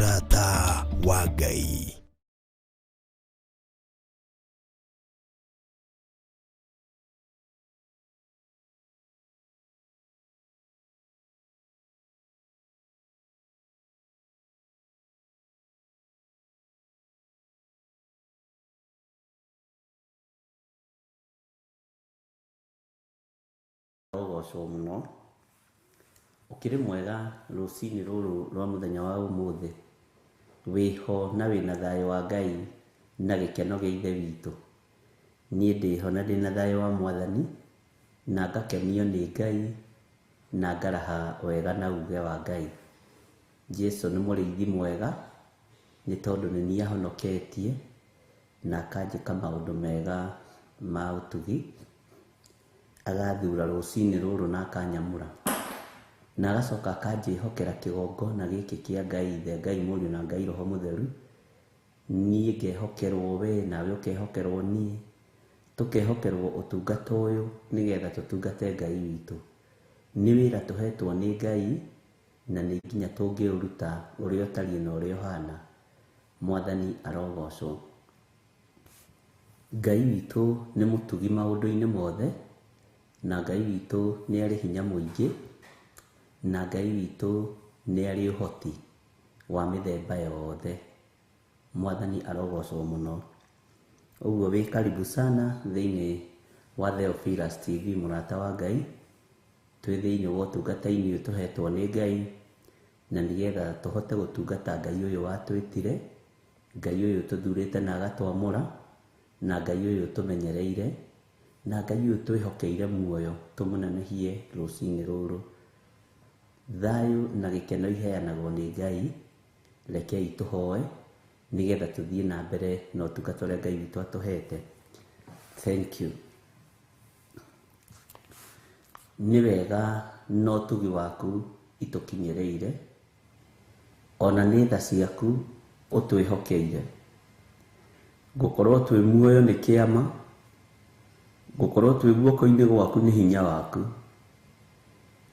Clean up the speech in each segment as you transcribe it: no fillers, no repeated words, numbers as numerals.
mũrata wa Ngai. Ogocwo muno ukiri mwega rucini ruru rwa muthenya wa umuthi wiho na wina thayo wa Ngai na gikeno gia ithe witu. Nie ndiho na ndina thayo wa Mwathani na ngakenio ni Ngai na ngaraha wega na uge wa Ngai. Jesu ni muriithi mwega ni tondu ni nie ahonoketie na akanjika maundu mega ma utugi, agathura rucini ruru na akanyamura na agacoka akanjihokera kigongona giki kia Ngai ithe, Ngai Mũriũ na Ngai Roho Mũtheru. Nie ngehokerwo we nawe ukehokerwo nie, tukehokerwo utungata uyu nigetha tutungate Ngai witu. Ni wira tuhetwo ni Ngai na ni nginya tungiuruta uria utariĩ na uria uhana. Mwathani arogocwo. Ngai witu ni mutugi maundu-ini mothe, na Ngai witu ni ari hinya muingi, na Ngai witu ni ari uhoti wa mithemba yothe. Mwathani arogocwo muno. Uguo wi karibu sana thiini wa Theophilus TV murata wa Ngai. Twi thiini wa utungata-ini uyu tuhetwo ni Ngai na nigetha tuhote gutungata Ngai uyu watwitire, Ngai uyu tuthurite na agatwamura, na Ngai uyu tumenyereire, na Ngai uyu twihokeire muoyo tumunenehie rucini ruru. Thayo na gikeno iheanagwo ni Ngai. Rekei tuhoe nigetha tuthie na mbere na utungata uria Ngai witu atuhete. Thank you. Ni wega no tugi waku itukinyereire, ona ni tha ciaku utwihokeire. Gukorwo twi muoyo ni kiama, gukorwo twi guoko-ini gwaku ni hinya waku.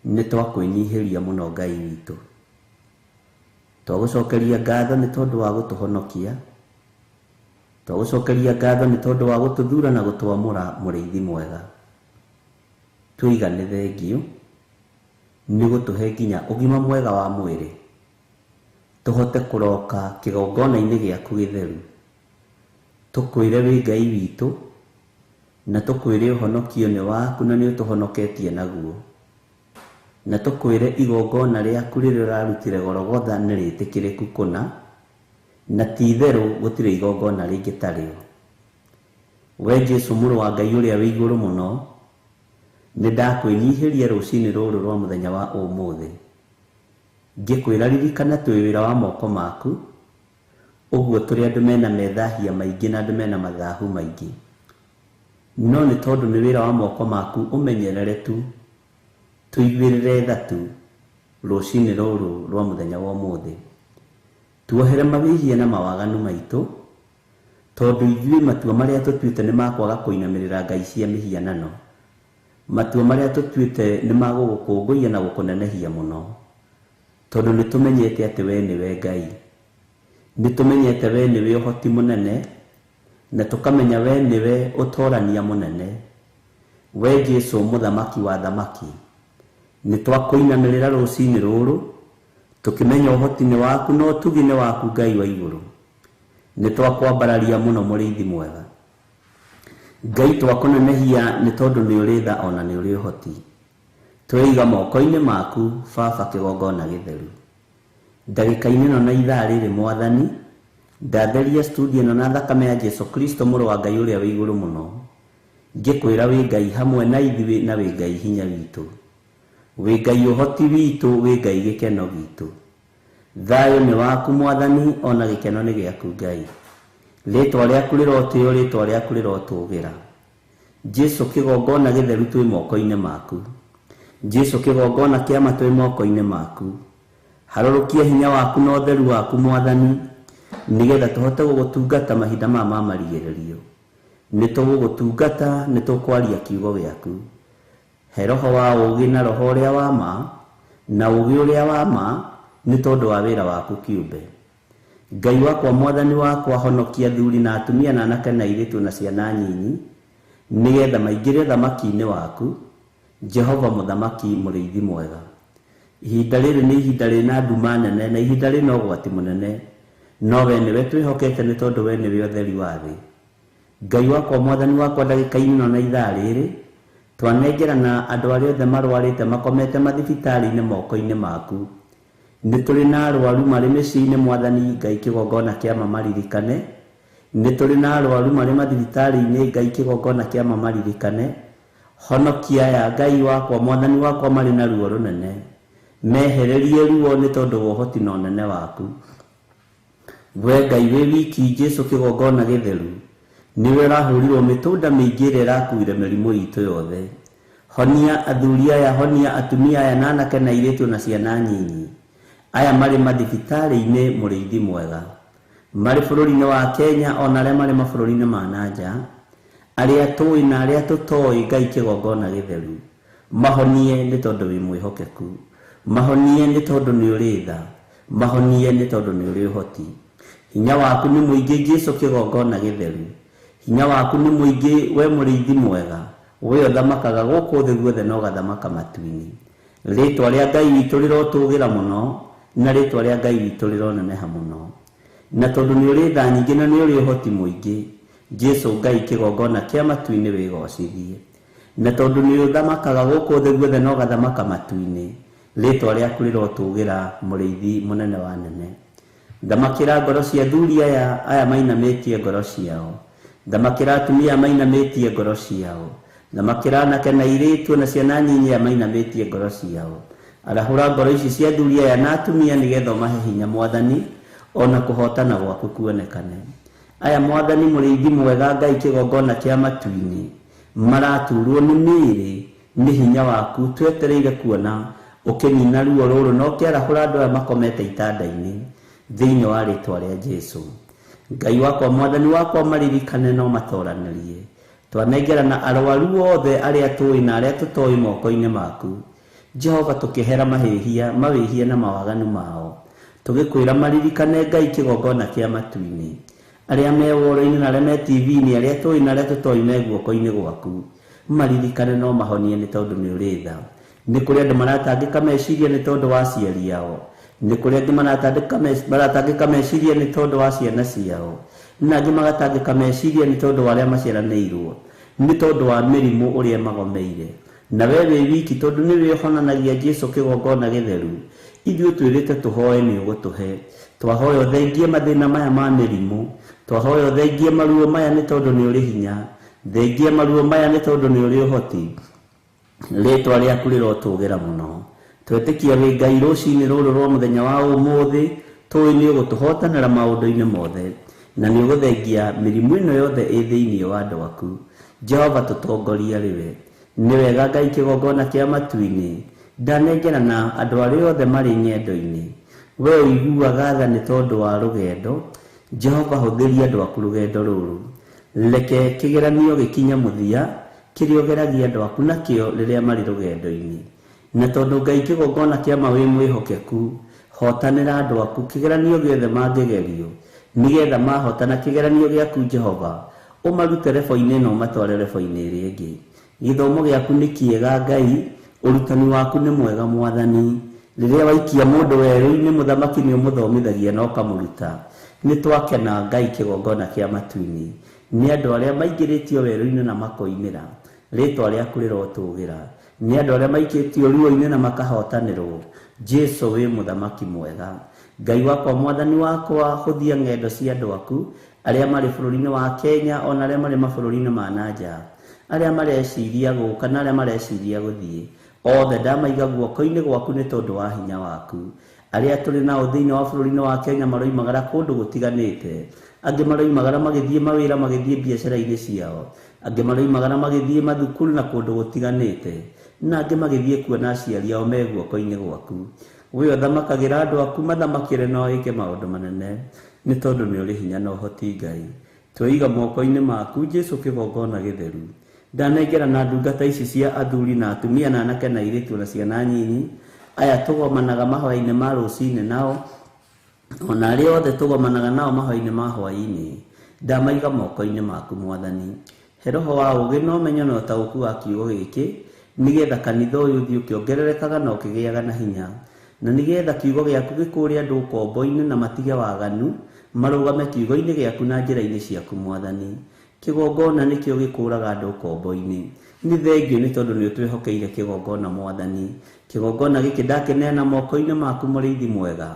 Ni twakwinyihiria muno Ngai witu. Twagucokeria ngatho ni tondu wa gutuhonokia, twagucokeria ngatho ni tondu wa gututhura na gutwamura muriithi mwega. Tuigane thengio ni gutuhe nginya ugima mwega wa mwiri, tuhote kuroka kigongona-ini giaku githeru, tukwire wi Ngai witu na tukwire uhonokio ni waku na ni utuhonoketie naguo, na tukwire igongona riaku riria urarutire Golgotha ni ritikiriku kuna, na ti itheru gutire igongona ringi tario. We Jesu Mũrũ wa Ngai uria wi iguru muno, ni ndakwinyihiria rucini ruru rwa muthenya wa umuthi, ngikwira ririkana twi wira wa moko maku, uguo turi andu mena methahia maingi na andu mena mathahu maingi. No ni tondu ni wira wa moko maku umenyerere tu tuigwirire tha tu rucini ruru rwa muthenya wa umuthi. Tuohere mawihia na mawaganu maitu, tondu ithui matua maria tutuite ni makwaga kuinamirira ngai cia mihianano. Matua maria tutuite ni magugukunguia na gukunenehia muno, tondu ni tumenyete ati we niwe Ngai. Ni tumenyete we niwe uhoti munene, na tukamenya we niwe utorania munene. We Jesu muthamaki wa thamaki, ni twakuinamirira rucini ruru tukimenya uhoti ni waku no tugi ni waku Ngai wa iguru. Ni twakwambararia muno muriithi mwega. Ngai twakunenehia ni tondu ni uri tha ona ni uri uhoti. Tweiga moko-ini maku Baba kigongona githeru. Ndagika-ini no na ithaa riri Mwathani, ndatheria studio no na thakame ya Jesu Kristo Mũrũ wa Ngai uria wi iguru muno, ngikwira wi Ngai hamwe na ithuĩ na wi Ngai hinya witu, wi Ngai uhoti witu, wi Ngai gikeno gitu. Thayo ni waku Mwathani, ona gikeno ni giaku Ngai. Ritwa riaku rirotio, ritwa riaku rirotugira. Jesu kigongona githeru twi moko-ini maku. Jesu kigongona kiama twi moko-ini maku. Harurukia hinya waku na utheru waku Mwathani, nigetha tuhote gugutungata mahinda ma marigiririo. Ni tugugutungata, ni tukwaria kiugo giaku. He roho wa ugi na roho uria wa ma, na ugi uria wa ma ni tondu wa wira waku kiumbe. Ngai wakwa mwathani wakwa honokia thuri na atumia na anake na airĩtu na ciana nyinyi nigetha maingĩre thamaki-inĩ waku Jehova mũthamaki mũrĩithi mwega. Ihinda rĩrĩ nĩ ihinda rĩna nduma nene na ihinda rĩna ũgwati mũnene, no we nĩwe twĩhokete nĩ tondũ we nĩwe ũtheri wa thĩ. Ngai wakwa mwathani wakwa ndagĩka-inĩ ĩno na ithaa rĩrĩ twanengerana andũ arĩa othe marwarĩte makomete mathibitarĩ-inĩ moko-inĩ maku. Nĩ tũrĩ na arwaru marĩ mĩciĩ-inĩ mwathani Ngai kĩgongona kĩama maririkane. Nĩ tũrĩ na arwaru marĩ mathibitarĩ-inĩ Ngai kĩgongona kĩama maririkane. Honokia aya Ngai wakwa mwathani wakwa marĩ na ruo rũnene, mehererie ruo nĩ tondũ wa ũhoti na ũnene waku. We Ngai wĩ wiki Jesu kĩgongona gĩtheru, niwe ũrahũrirwo mĩtũnda mĩingĩ ĩrĩa ĩrakuire mĩrimũ itũ yothe. Honia athuri aya, honia atumia aya na anake na airĩtu na ciana nyinyi aya marĩ mathibitarĩ-inĩ mũrĩithi mwega, marĩ bũrũri-inĩ wa Kenya ona arĩa marĩ mabũrũri-inĩ ma nanja, arĩa tũĩ na arĩa tũtoĩ Ngai kĩgongona gĩtheru. Mahonie nĩ tondũ wĩ mwĩhokeku, mahonie nĩ tondũ nĩ ũrĩ tha, mahonie nĩ tondũ nĩ ũrĩ ũhoti. Hinya waku nĩ mũingĩ Jesu kĩgongona gĩtheru, hinya waku nĩ mũingĩ we mũrĩithi mwega, we ũthamakaga gũkũ thĩ guothe na ũgathamaka matu-inĩ. Rĩtwa rĩa Ngai witũ rĩrotũgĩra mũno na rĩtwa rĩa Ngai witũ rĩroneneha mũno, na tondũ nĩ ũrĩ tha nyingĩ na nĩ ũrĩ ũhoti mũingĩ Jesu Ngai kĩgongona kĩa matu-inĩ wĩgocithie. Na tondũ nĩ ũthamakaga gũkũ thĩ guothe na ũgathamaka matu-inĩ, rĩtwa rĩaku rĩrotũgĩra mũrĩithi mũnene wa nene. Thamakĩra ngoro cia thuri aya mainamĩtie ngoro ciao, thamakĩra atumia mainamĩtie ngoro ciao, thamakĩra anake na airĩtu na ciana nyinyi aya mainamĩtie ngoro ciao. Arahũra ngoro ici cia thuri aya na atumia nĩgetha ũmahe hinya mwathani, ona kũhotana gwaku kuonekane. Aya mwathani mũrĩithi mwega Ngai kĩgongona kĩa matu-inĩ maraturwo nĩ mĩĩrĩ nĩ hinya waku, twetereire kuona ũkĩnina ruo rũrũ na ũkĩarahũra andũ aya makomete itanda-inĩ thĩinĩ wa rĩtwa rĩa Jesu. Ngai wakwa mwathani wakwa maririkane no matoranĩrie. Twanengerana arwaru othe arĩa tũĩ na arĩa tũtoĩ moko-inĩ maku Jehova, tũkĩhera mawĩhia na mawaganu mao, tũgĩkwĩra maririkane Ngai kĩgongona kĩa matu-inĩ, arĩa me woro-inĩ na arĩa me TV-inĩ, arĩa tũĩ na arĩa tũtoĩ me guoko-inĩ gwaku. Maririkane no mahonie nĩ tondũ nĩ ũrĩ tha. Nĩ kũrĩ andũ maratangĩka meciria nĩ tondũ wa aciari ao, nĩ kũrĩ angĩ maratangĩka meciria nĩ tondũ wa ciana ciao, na angĩ magatangĩka meciria nĩ tondũ wa arĩa maciaranĩirwo, nĩ tondũ wa mĩrimũ ũrĩa magomeire. Na we wĩ wiki tondũ nĩ wĩhonanagia Jesu kĩgongona gĩtheru, ithuĩ twĩrĩte tũhoe nĩ ũgũtũhe. Twahoya ũthengie mathĩna maya ma mĩrimũ, twahoya ũthengie maruo maya nĩ tondũ nĩ ũrĩ hinya, thengie maruo maya nĩ tondũ nĩ ũrĩ ũhoti. Rĩtwa rĩaku rĩrotũgĩra mũno. Twetĩkia wĩ Ngai rũcinĩ rũrũ rwa mũthenya wa ũmũthĩ, tũĩ nĩ ũgũtũhotanĩra maũndũ-inĩ mothe, na nĩ ũgũthengia mĩrimũ ĩno yothe ĩ thĩinĩ wa andũ aku. Jehova, tũtongoria rĩwe. Nĩ wega Ngai kĩgongona kĩa matu-inĩ, ndanengerana andũ arĩa othe marĩ nyendo-inĩ. We ũiguaga tha nĩ tondũ wa rũgendo. Jehova, hũthĩria andũ aku rũgendo rũrũ, reke kĩgeranio gĩkinye mũthia kĩrĩa ũgeragia andũ aku nakĩo rĩrĩa marĩ rũgendo-inĩ. Na tondũ Ngai kĩgongona kĩama wĩ mwĩhokeku, hotanĩra andũ aku kĩgeranio gĩothe mangĩgerio, nĩgetha mahotana kĩgeranio gĩaku Jehova, ũmarute rebo-inĩ ĩno ũmatware rebo-inĩ ĩrĩa ĩngĩ. Gĩthomo gĩaku nĩ kĩega Ngai, ũrutani waku nĩ mwega mwathani. Rĩrĩa waikia mũndũ werũ-inĩ, mũthamaki nĩ ũmũthomithagia na ũkamũruta. Nĩ twakena Ngai kĩgongona kĩa matu-inĩ nĩ andũ arĩa maingĩrĩtio werũ-inĩ na makoimĩra, rĩtwa rĩaku rĩrotũgĩra. Nĩ andũ arĩa maikĩtio ruo-inĩ na makahotanĩrwo. Jesu wĩ mũthamaki mwega. Ngai wakwa mwathani wakwa, hũthia ng'endo cia andũ aku arĩa marĩ bũrũri-inĩ wa Kenya ona arĩa marĩ mabũrũri-inĩ ma nanja, arĩa mareciria gũka na arĩa mareciria gũthiĩ, othe ndamaiga guoko-inĩ gwaku nĩ tondũ wa hinya waku. Arĩa tũrĩ nao thĩinĩ wa bũrũri-inĩ wa Kenya maroimagara kũndũ gũtiganĩte, angĩ maroimagara magĩthiĩ mawĩra, magĩthiĩ biacara-inĩ ciao, angĩ maroimagara magĩthiĩ mathukuru na kũndũ gũtiganĩte, na angĩ magĩthiĩ kuona aciari ao me guoko-inĩ gwaku. We ũthamakagĩra andũ aku, mathamakĩre na wĩke maũndũ manene, nĩ tondũ nĩ ũrĩ hinya na ũhoti Ngai. Twĩiga moko-inĩ maku Jesu kĩgongona gĩtheru. Ndanengerana ndungata ici cia athuri na atumia na anake na airĩtu na ciana nyinyi aya tũgomanaga mahoya-inĩ ma rũcinĩ nao, ona arĩa othe tũgomanaga nao mahoya-inĩ ma hwaĩ-inĩ ndamaiga moko-inĩ maku Mwathani. He roho wa ũũgĩ na ũmenyo na ũtaũku wa kiugo gĩkĩ, nĩgetha kanitha ũyũ ũthiĩ ũkĩongererekaga na ũkĩgĩaga na hinya, na nĩgetha kiugo gĩaku gĩkũũre andũ ũkombo-inĩ na matige waganu, marũgame kiugo-inĩ gĩaku na njĩra-inĩ ciaku Mwathani. Kĩgongona nĩkĩo gĩkũũraga andũ ũkombo-inĩ. Nĩ thengio nĩ tondũ nĩ ũtwĩhokeire kĩgongona Mwathani. Kĩgongona gĩkĩ ndakĩneana moko-inĩ maku Mũrĩithi mwega,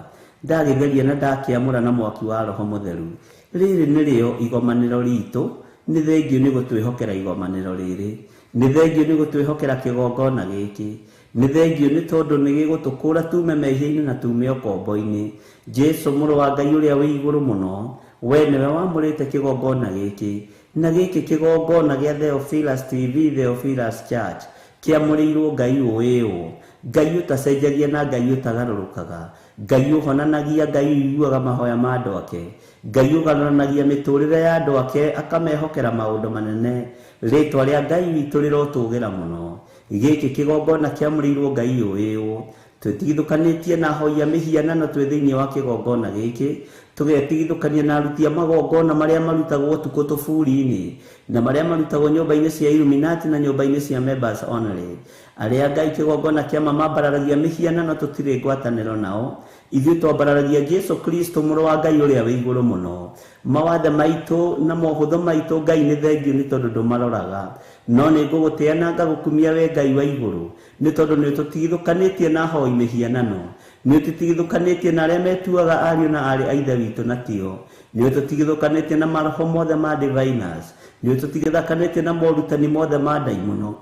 ndagĩtheria na ndakĩamũra na mwaki wa Roho Mũtheru. Rĩrĩ nĩrĩo igomanĩro ritũ. Nĩ thengio nĩ gũtwĩhokera igomanĩro rĩrĩ. Nĩ thengio nĩ gũtwĩhokera kĩgongona gĩkĩ. Nĩ thengio nĩ tondũ nĩ gĩgũtũkũũra tume mehia-inĩ na tume ũkombo-inĩ. Jesu mũrũ wa Ngai ũrĩa wĩ igũrũ mũno, we nĩwe wamũrĩte kĩgongona gĩkĩ, na gĩkĩ kĩgongona gĩa Theophilus TV, Theophilus Church, kĩamũrĩirwo Ngai ũyũ, Ngai ũtacenjagia na Ngai ũtagarũrũkaga, Ngai ũhonanagia, Ngai ũiguaga mahoya ma andũ ake, Ngai ũgarũranagia mĩtũrĩre ya andũ ake, akamehokera maũndũ manene. Rĩĩtwa rĩa Ngai witũ rĩrotũũgĩra mũno. Gĩkĩ kĩgongona kĩamũrĩirwo Ngai ũyũ, twĩtigithũkanĩtie na ahoia mĩhianano twĩ thĩinĩ wa kĩgongona gĩkĩ, tũgetigithũkania na aruti a magongona marĩa marutagwo ũtukũ tũburi-inĩ na marĩa marutagwo nyũmba-inĩ cia Illuminati na nyũmba-inĩ cia members only, arĩa Ngai kĩgongona kĩama mambararagia mĩhianano tũtirĩ ngwatanĩro nao. Ithuĩ twambararagia Jesu Kristo mũrũ wa Ngai ũrĩa wĩ igũrũ mũno. Mawathe maitũ na mohũthũ maitũ Ngai nĩ thengio nĩ tondũ ndũmaroraga, no nĩ ngũgũtĩa na ngagũkumia we Ngai wa igũrũ, nĩ tondũ nĩ tũtigithũkanĩtie na ahoi mĩhianano, nĩ tũtigithũkanĩtie na arĩa metuaga ariũ na arĩ a ithe witũ na tio, nĩ tũtigithũkanĩtie na maroho mothe ma diviners, nĩ tũtigithũkanĩtie na morutani mothe ma ndaimono.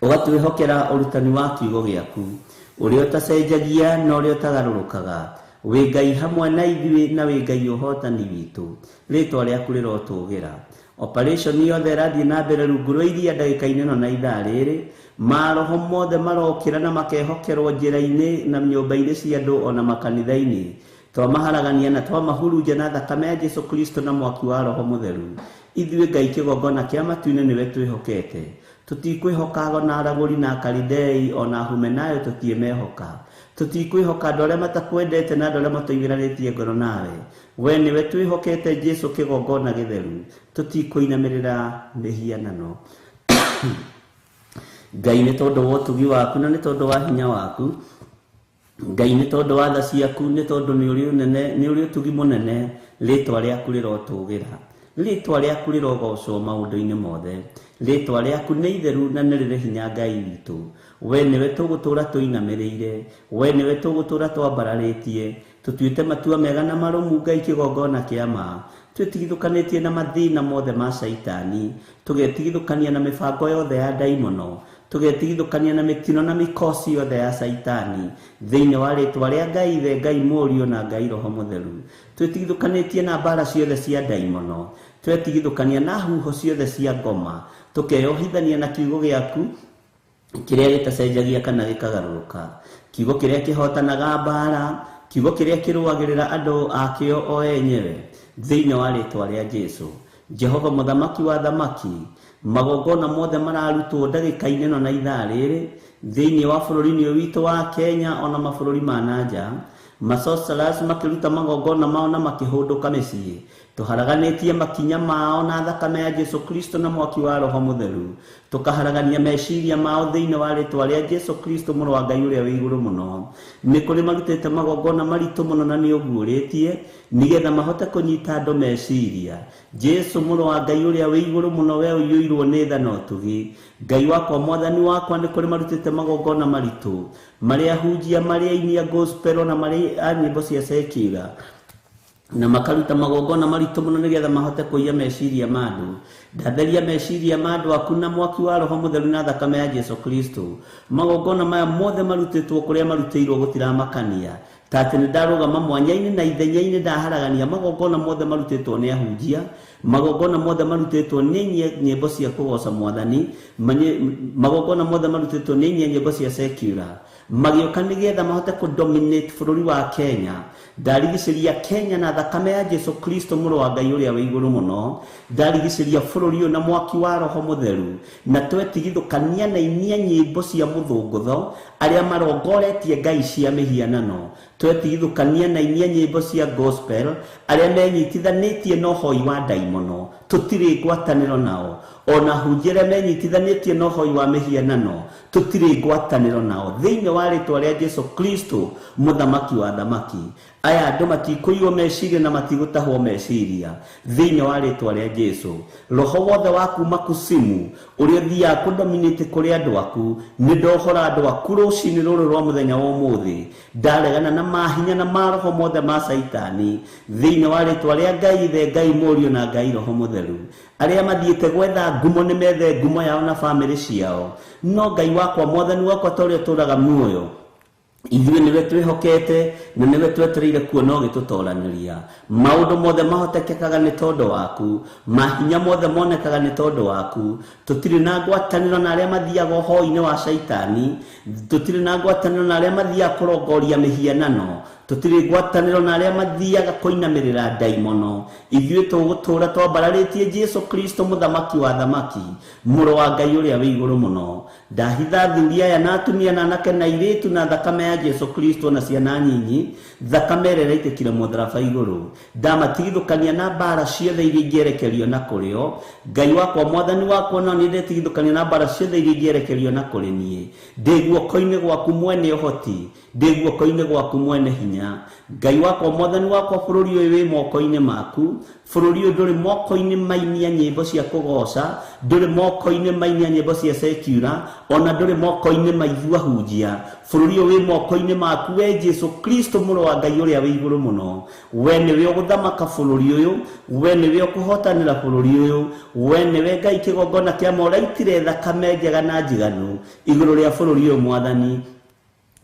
Ũgatwĩhokera ũrutani wa kiugo gĩaku, ũrĩa ũtacenjagia na ũrĩa ũtagarũrũkaga, wĩ Ngai hamwe na ithuĩ na wĩ Ngai ũhotani witũ. Rĩĩtwa rĩaku rĩrotũũgĩra. Operation yothe ĩrathiĩ na mbere rungu rwa iria ndagĩka-inĩ ĩno na ithaa rĩrĩ, maroho mothe marokĩra na makehokerwo njĩra-inĩ na nyũmba-inĩ cia andũ ona makanitha-inĩ. Twamaharagania na twamahurunja na thakame ya Jesu Kristo na mwaki wa Roho Mũtheru. Ithuĩ Ngai kĩgongona kĩa matu-inĩ nĩwe twĩhokete. Tũtikwĩhoka na aragũri na Akalidei ona Humenayo tũtiĩmehoka. Tũtikwĩhoka andũ arĩa matakwendete na andũ arĩa matoigĩranĩtie ngoro nawe. We nĩwe twĩhokete Jesu kĩgongona gĩtheru. Tũtikũinamĩrĩra mĩhianano. Ngai nĩ tondũ wa ũtugi waku na nĩ tondũ wa hinya waku. Ngai nĩ tondũ wa tha ciaku, nĩ tondũ nĩ ũrĩ ũnene, nĩ ũrĩ ũtugi mũnene. Rĩĩtwa rĩaku rĩrotũũgĩra. Rĩĩtwa rĩaku rĩrogocwo maũndũ-inĩ mothe. Rĩĩtwa rĩaku nĩ itheru na nĩ rĩrĩ hinya Ngai witũ. We nĩwe tũgũtũũra tũinamĩrĩire, we nĩwe tũgũtũũra twambararĩtie, tũtuĩte matua mega na marũmu Ngai kĩgongona kĩa ma. Twĩtigithũkanĩtie na mathĩna mothe ma Saitani, tũgetigithũkania na mĩbango yothe ya ndaimono, tũgetigithũkania na mĩtino na mĩkosi yothe ya Saitani thĩinĩ wa rĩĩtwa rĩa Ngai Ithe, Ngai Mũriũ na Ngai Roho Mũtheru. Twĩtigithũkanĩtie na mbara ciothe cia ndaimono, twetigithũkania na huho ciothe cia ngoma, tũkeyohithania na kiugo gĩaku kĩrĩa gĩtacenjagia kana gĩkagarũrũka, kiugo kĩrĩa kĩhotanaga mbara, kiugo kĩrĩa kĩrũagĩrĩra andũ akĩo o enyewe thĩinĩ wa rĩĩtwa rĩa Jesu. Jehova mũthamaki wa thamaki, magongona mothe mararutwo ndagĩka-inĩ ĩno na ithaa rĩrĩ thĩinĩ wa bũrũri-inĩ ũyũ witũ wa Kenya ona mabũrũri ma nanja, masosalas makĩruta magongona mao na makĩhũndũka mĩciĩ. Tũharaganĩtie makinya mao na thakame ya Jesu Kristo na mwaki wa Roho Mũtheru. Tũkaharagania meciria mao thĩinĩ wa rĩĩtwa rĩa Jesu Kristo mũrũ wa Ngai ũrĩa wĩ igũrũ mũno. Nĩ kũrĩ marutĩte magongona maritũ mũno na nĩ ũguũrĩtie nĩgetha mahote kũnyita andũ meciria. Jesu mũrũ wa Ngai ũrĩa wĩ igũrũ mũno, we ũiyũirwo nĩ tha na ũtugi. Ngai wakwa Mwathani wakwa, nĩ kũrĩ marutĩte magongona maritũ, marĩa hunjia, marĩa ainia gospel na marĩa nyĩmbo cia secular, na makaruta magongona maritũ mũno nĩgetha mahote kũiya meciria ma andũ. Ndatheria meciria ma andũ aku na mwaki wa Roho Mũtheru na thakame ya Jesu Kristo. Magongona maya mothe marutĩtwo kũrĩa marutĩirwo gũtiramakania, ta atĩ nĩ ndarũgama mwanya-inĩ na ithenya-inĩ ndaharagania magongona mothe marutĩtwo nĩ ahunjia, magongona mothe marutĩtwo nĩ nyĩmbo cia kũgoca Mwathani, magongona mothe marutĩtwo nĩ nyĩmbo cia secular, magĩũka nĩgetha mahote kũdominate bũrũri wa Kenya. Ndarigicĩria Kenya na thakame ya Jesu Kristo mũrũ wa Ngai ũrĩa wĩ igũrũ mũno. Ndarigicĩria bũrũri ũyũ na mwaki wa Roho Mũtheru, na twetigithũkania na inia nyĩmbo cia mũthũngũtho arĩa marongoretie ngai cia mĩhianano, twetigithukania na inia nyimbo cia gospel aria menyitithanitie no hoi wa daimono tutiri ngwataniro nao ona hunjire menyitithanitie no hoi wa mihianano tutiri ngwataniro nao thiini wa ritwa ria Jesu Kristo muthamaki wa thamaki aya andu matikuiyo meciria na matigutahwo meciria thiini wa ritwa ria Jesu roho wothe wa kuma kusimu uria thia kudominate kuri andu aku ni ndohora andu aku rucini ruru rwa muthenya wa umuthi ndaregana na mahinya na maroho mothe ma saitani thiini wa ritwa ria Ngai the Ngai Murio na Ngai Roho Mutheru aria mathiete gwetha ngumo ni methe ngumo yao na family ciao no Ngai wakwa mwathani wakwa toria turaga muoyo ithuĩ niwe twĩhokete na niwe twetereire kuona ũgĩtũtoraniria maũndũ mothe mahotekekaga nĩ tondũ waku mahinya mothe monekaga nĩ tondũ waku tũtirĩ na ngwatanĩro na arĩa mathiaga ũhoi-inĩ wa caitani tũtirĩ na ngwatanĩro na arĩa mathiaga kũrongoria mĩhianano tũtirĩ ngwatanĩro na arĩa mathiaga kũinamĩrĩra ndaimono ithuĩ tũgũtũũra twambararĩtie Jesu Kristo mũthamaki wa thamaki mũrũ wa Ngai ũrĩa wĩ igũrũ mũno ndahitha athuri aya na atumia na anake na airĩtu na thakame ya Jesu Kristo na ciana nyinyi thakame ĩrĩa ĩraitĩkire mũtharaba igũrũ ndamatigithũkania na mbara ciothe iria ingĩerekerio na kũrĩo Ngai wakwa mwathani wakwa no nĩ ndetigithũkania na mbara ciothe iria ingĩerekerio na kũrĩ niĩ ndĩ guoko-inĩ gwaku mwene ũhoti ndĩ guoko-inĩ gwaku mwene hinya Ngai wakwa mwathani wakwa bũrũri ũyũ wĩ moko-inĩ maku bũrũri ũyũ ndũrĩ moko-inĩ mainia nyĩmbo cia kũgoca ndũrĩ moko-inĩ mainia nyĩmbo cia secular ona ndũrĩ moko-inĩ ma ithuĩ ahunjia bũrũri ũyũ wĩ moko-inĩ maku we Jesu Kristo mũrũ wa Ngai ũrĩa wĩ igũrũ mũno we nĩwe ũgũthamaka bũrũri ũyũ we nĩwe ũkũhotanĩra bũrũri ũyũ we nĩwe Ngai kĩgongona kĩa ma ũraitire thakame njega na njiganu igũrũ rĩa bũrũri ũyũ mwathani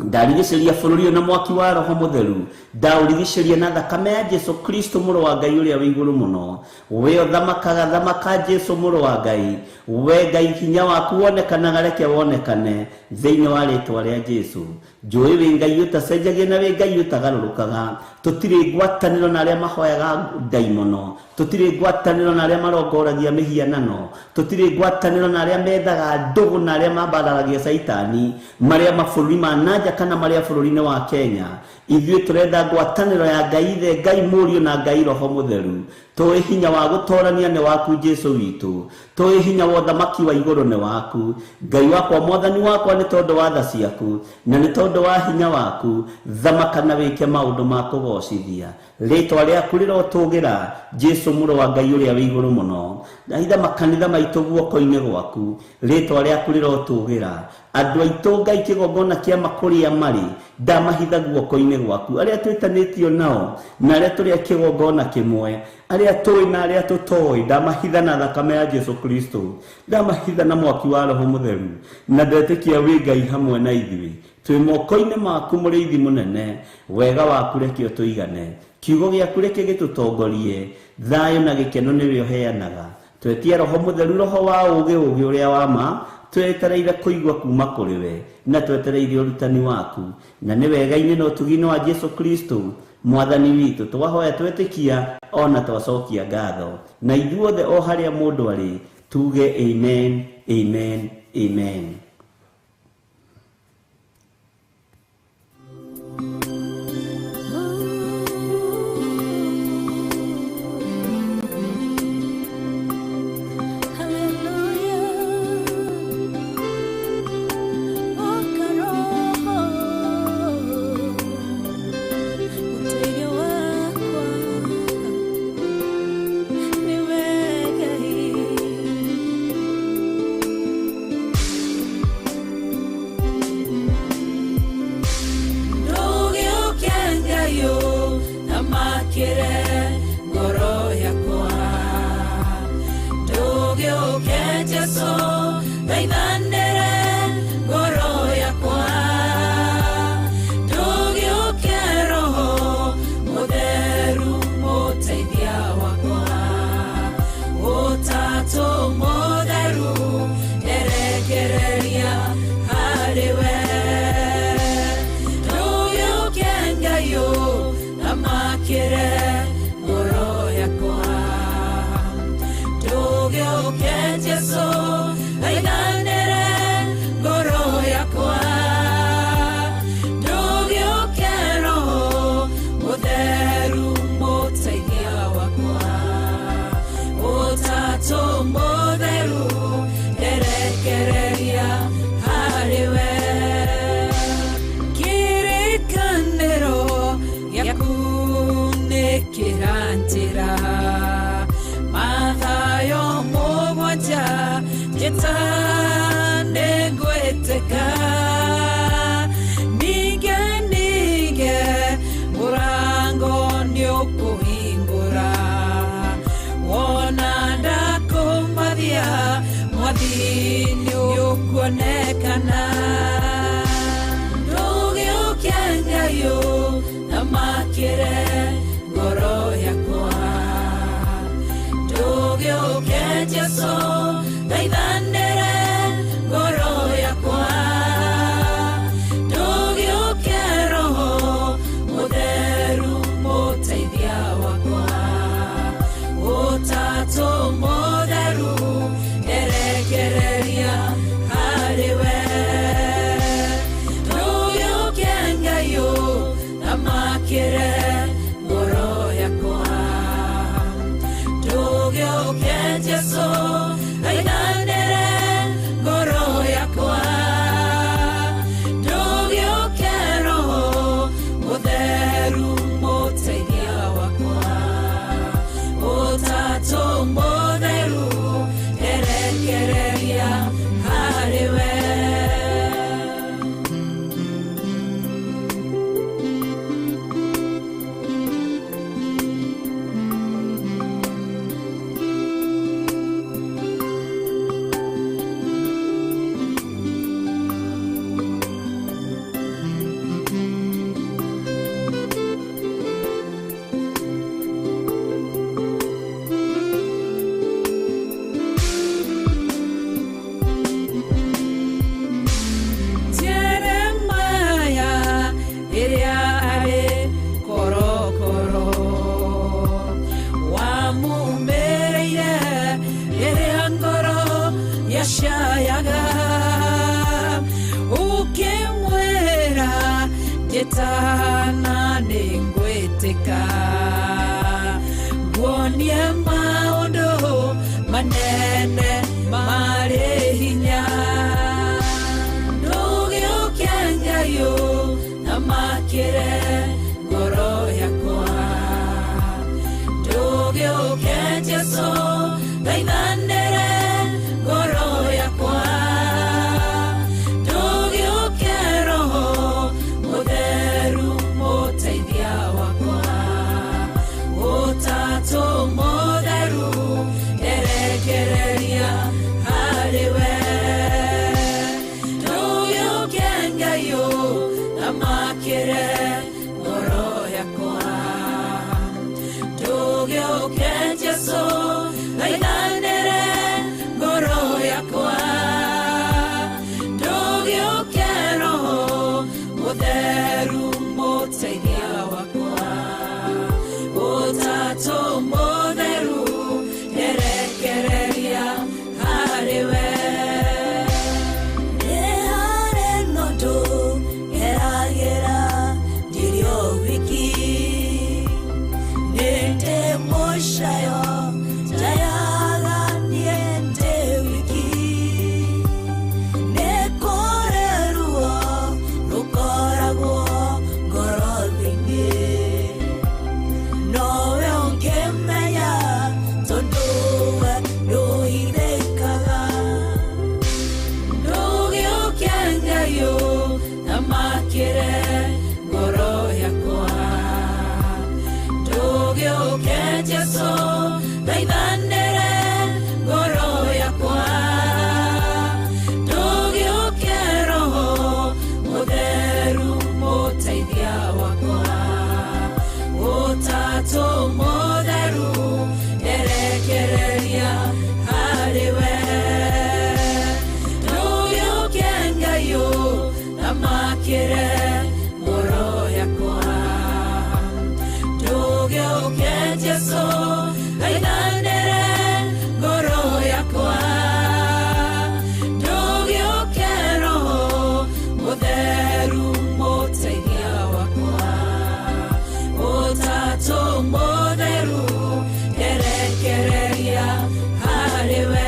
ndarigicĩria bũrũri ũyũ na mwaki wa Roho Mutheru ndaũrigicĩria na thakame ya Jesu Kristo mũrũ wa Ngai ũrĩa wĩ igũrũ mũno we ũthamakaga thamaka Jesu mũrũ wa Ngai we Ngai hinya waku wonekanaga reke wonekane thĩinĩ wa rĩtwa rĩa Jesu njũĩ wĩ Ngai ũtacenjagia na wĩ Ngai ũtagarũrũkaga tũtirĩ ngwatanĩro na arĩa mahoyaga ndaimono tũtirĩ ngwatanĩro na arĩa marongoragia mĩhianano tũtirĩ ngwatanĩro na arĩa methaga ndũgũ na arĩa mambararagia caitani marĩa mabũrũri ma nanja kana marĩa bũrũri-inĩ wa Kenya ithuĩ tũrenda ngwatanĩro ya Ngai the Ngai Murio na Ngai Roho Mutheru tũĩ hinya wa gũtorania nĩ waku Jesu witũ tũĩ hinya wa ũthamaki wa igũrũ nĩ waku Ngai wakwa mwathani wakwa nĩ tondũ wa tha ciaku na nĩ tondũ wa hinya waku thamaka na wĩke maũndũ ma kũgocithia rĩtwa rĩaku rĩrotũgĩra Jesu mũrũ wa Ngai ũrĩa wĩ igũrũ mũno ndahitha makanitha maitũ guoko-inĩ gwaku rĩtwa rĩaku rĩrotũgĩra andũ aitũ Ngai kĩgongona kĩa makũrĩa marĩ ndamahitha guoko-inĩ gwaku arĩa twĩtanĩtio nao na arĩa tũrĩ kĩgongona kĩmwe arĩa tũĩ na arĩa tũtoĩ ndamahitha na thakame ya Jesu Kristo ndamahitha na mwaki wa Roho Mutheru na ndetĩkia wĩ Ngai hamwe na ithuĩ twĩ moko-inĩ maku mũrĩithi mũnene wega waku reke ũtũigane kiugo gĩaku reke gĩtũtongorie thayũ na gĩkeno nĩwe ũheanaga twetia Roho Mutheru roho wa ũũgĩ ũrĩa wa ma twetereire kũigua kuma kũrĩ we na twetereire ũrutani waku na nĩ wega-inĩ na ũtugi-inĩ wa Jesu Kristo mwathani witũ twahoya twetĩkia ona twacokia ngatho na ithuothe o harĩa mũndũ arĩ tuge amen amen amen. Goro yakwa, dogyo kero. njĩra mathayo mũgwanja njĩta nĩngwĩtĩka ningĩ mũrango nĩũkũhingũra wona ndakumathia mwathi nĩũkuonekana ndũgĩũkia Ngai ũthamakĩre ngoro yakwa ndũgĩũkia Jesũ thaithanĩre ngoro yakwa ndũgĩũkia Roho Mũtheru mũteithia wakwa Ũtatũ Mũtheru erekereria harĩwe ndũgĩũkia Ngai ũthamakĩre ngoro yakwa ndũgĩũkia Jesũ thaithanĩre ngoro yakwa ndũgĩũkia Roho Mũtheru mũteithia wakwa Ũtatũ Mũtheru erekereria harĩwe shayaga ukimwera njĩtana nĩngwĩtĩka nguonie maũndũ manene marĩ hinya ndũgĩũkia Ngai ũthamakĩre ngoro yakwa ndũgĩũkia Jesũ thaithanĩre ngoro yakwa ndũgĩũkia Roho Mũtheru mũteithia wakwa Ũtatũ Mũtheru erekereria harĩwe ndũgĩũkia Ngai ũthamakĩre ngoro yakwa ndũgĩũkia Jesũ thaithanĩre ngoro yakwa ndũgĩũkia Roho Mũtheru mũteithia wakwa Ũtatũ Mũtheru erekereria harĩwe nĩ harĩ nũndũ geragĩra ndirĩ o wiki nĩ ndĩ mũcayo ndayaga niĩ ndĩ wiki nĩ kũrĩ ruo rũkoragwo ngoro-inĩ nowe ũngĩmenya tondũ we ndũhithĩkaga ndũgĩũkia Ngai ũthamakĩre ngoro yakwa ndũgĩũkia Jesũ thaithanĩre ngoro yakwa ndũgĩũkia Roho Mũtheru mũteithia wakwa Ũtatũ Mũtheru erekereria harĩwe ndũgĩũkia Ngai ũthamakĩre ngoro yakwa ndũgĩũkia Jesũ thaithanĩre ngoro yakwa ndũgĩũkia Roho Mũtheru mũteithia wakwa Ũtatũ Mũtheru erekereria harĩwe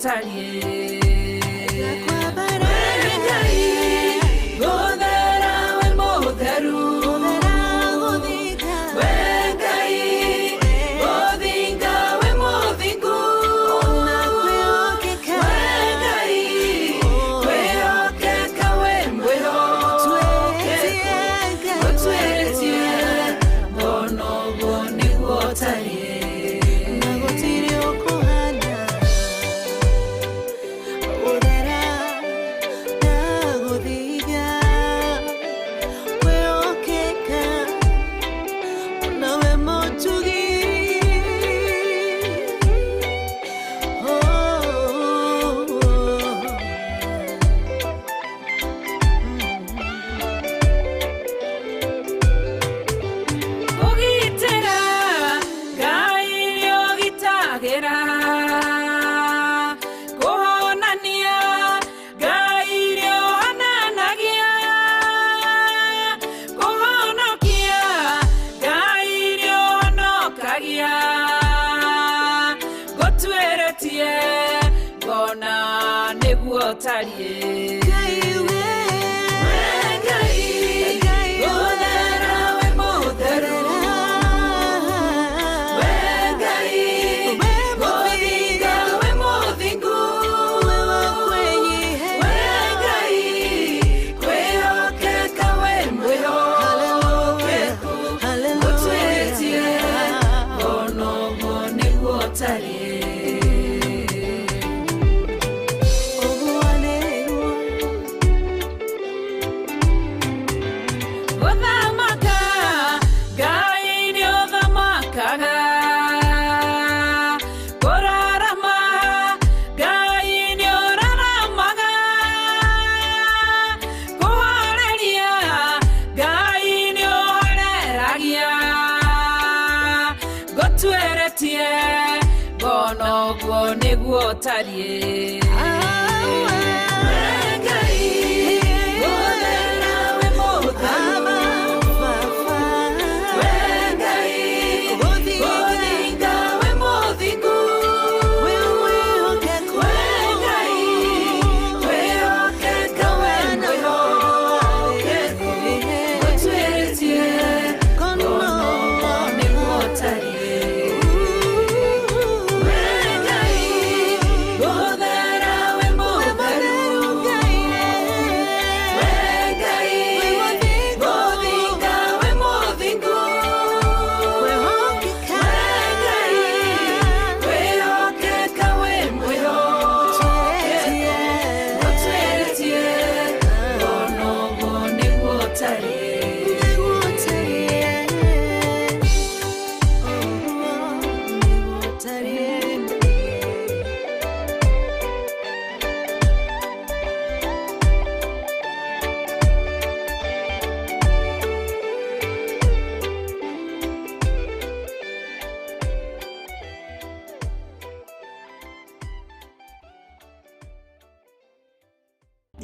gũtariĩ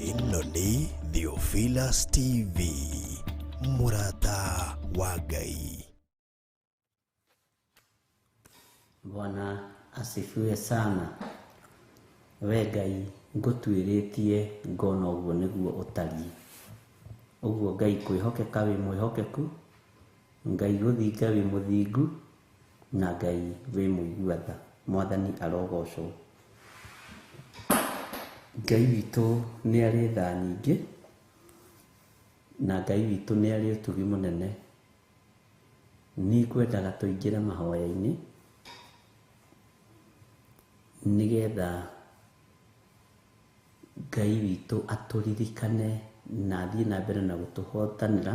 Ĩno nĩ Theophilus TV, mũrata wa Ngai. Bwana asifiwe sana. We Ngai ngũtuĩrĩtie ngona ũguo nĩguo ũtariĩ. Ũguo Ngai kwĩhokeka wĩ mwĩhokeku, Ngai gũthinga wĩ mũthingu, na Ngai wĩ mũiguatha. Mwathani arogocwo. Ngai witũ nĩ arĩ tha nyingĩ, na Ngai witũ nĩ arĩ ũtugi mũnene. Nĩ ngwendaga tũingĩre mahoya-inĩ nĩgetha Ngai witũ atũririkane na athiĩ na mbere na gũtũhotanĩra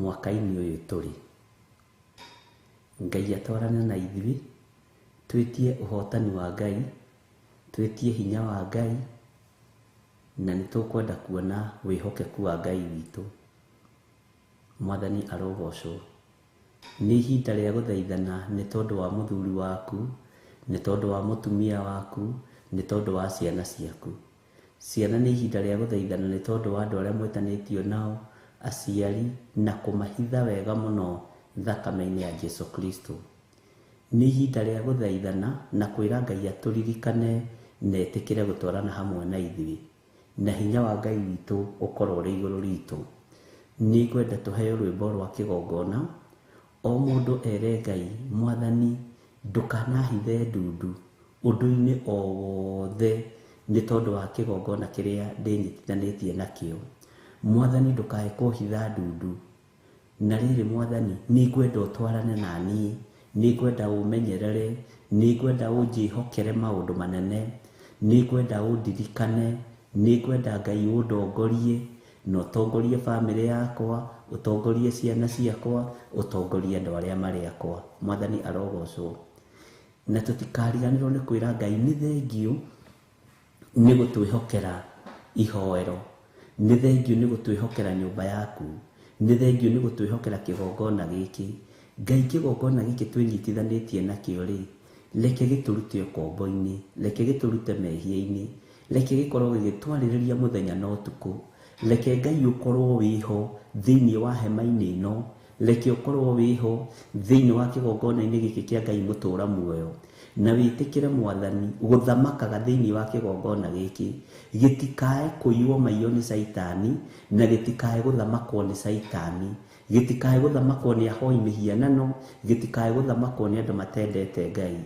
mwaka-inĩ ũyũ tũrĩ. Ngai atwarane na ithuĩ, twĩtie ũhotani wa Ngai, twĩtie hinya wa Ngai, na nĩ tũkwenda kuona wĩhokeku wa Ngai witũ. Mwathani arogocwo. Nĩ ihinda rĩa gũthaithana nĩ tondũ wa mũthuri waku, nĩ tondũ wa mũtumia waku, nĩ tondũ wa ciana ciaku. Ciana nĩ ihinda rĩa gũthaithana nĩ tondũ wa andũ arĩa mwetanĩtio nao, aciari, na kũmahitha wega mũno thakame-inĩ ya Jesu Kristo. Nĩ ihinda rĩa gũthaithana na kwĩra Ngai atũririkane na etĩkĩre gũtwarana hamwe na ithuĩ, na hinya wa Ngai witũ ũkorwo ũrĩ igũrũ ritũ. Nĩ ngwenda tũheo rwĩmbo rwa kĩgongona, o mũndũ ere Ngai, Mwathani ndũkanahithe ndundu ũndũ-inĩ o wothe nĩ tondũ wa kĩgongona kĩrĩa ndĩnyitithanĩtie nakĩo. Mwathani ndũkae kũhitha ndundu. Na rĩrĩ Mwathani, nĩ ngwenda ũtwarane na niĩ, nĩ ngwenda ũmenyerere, nĩ ngwenda ũnjĩhokere maũndũ manene, nĩ ngwenda ũndirikane, nĩ ngwenda Ngai ũndongorie, na ũtongorie bamĩrĩ yakwa, ũtongorie ciana ciakwa, ũtongorie andũ arĩa marĩ akwa. Mwathani arogocwo. Na tũtikariganĩrwo nĩ kwĩra Ngai nĩ thengiũ nĩ gũtwĩhokera ihoero, nĩ thengiũ nĩ gũtwĩhokera nyũmba yaku, nĩ thengiũ nĩ gũtwĩhokera kĩgongona gĩkĩ. Ngai kĩgongona gĩkĩ twĩnyitithanĩtie nakĩo rĩ, reke gĩtũrute ũkombo-inĩ, reke gĩtũrute mehia-inĩ, reke gĩkorwo gĩgĩtwarĩrĩria mũthenya na ũtukũ. Reke Ngai ũkorwo wĩho thĩinĩ wa hema-inĩ ĩno, reke ũkorwo wĩho thĩinĩ wa kĩgongona-inĩ gĩkĩ kĩa Ngai mũtũra muoyo, na wĩtĩkĩre Mwathani gũthamakaga thĩinĩ wa kĩgongona gĩkĩ, gĩtikae kũiywo maiywo nĩ Saitani, na gĩtikae gũthamakwo nĩ Saitani, gĩtikae gũthamakwo nĩ ahoi mĩhianano, gĩtikae gũthamakwo nĩ andũ matendete Ngai.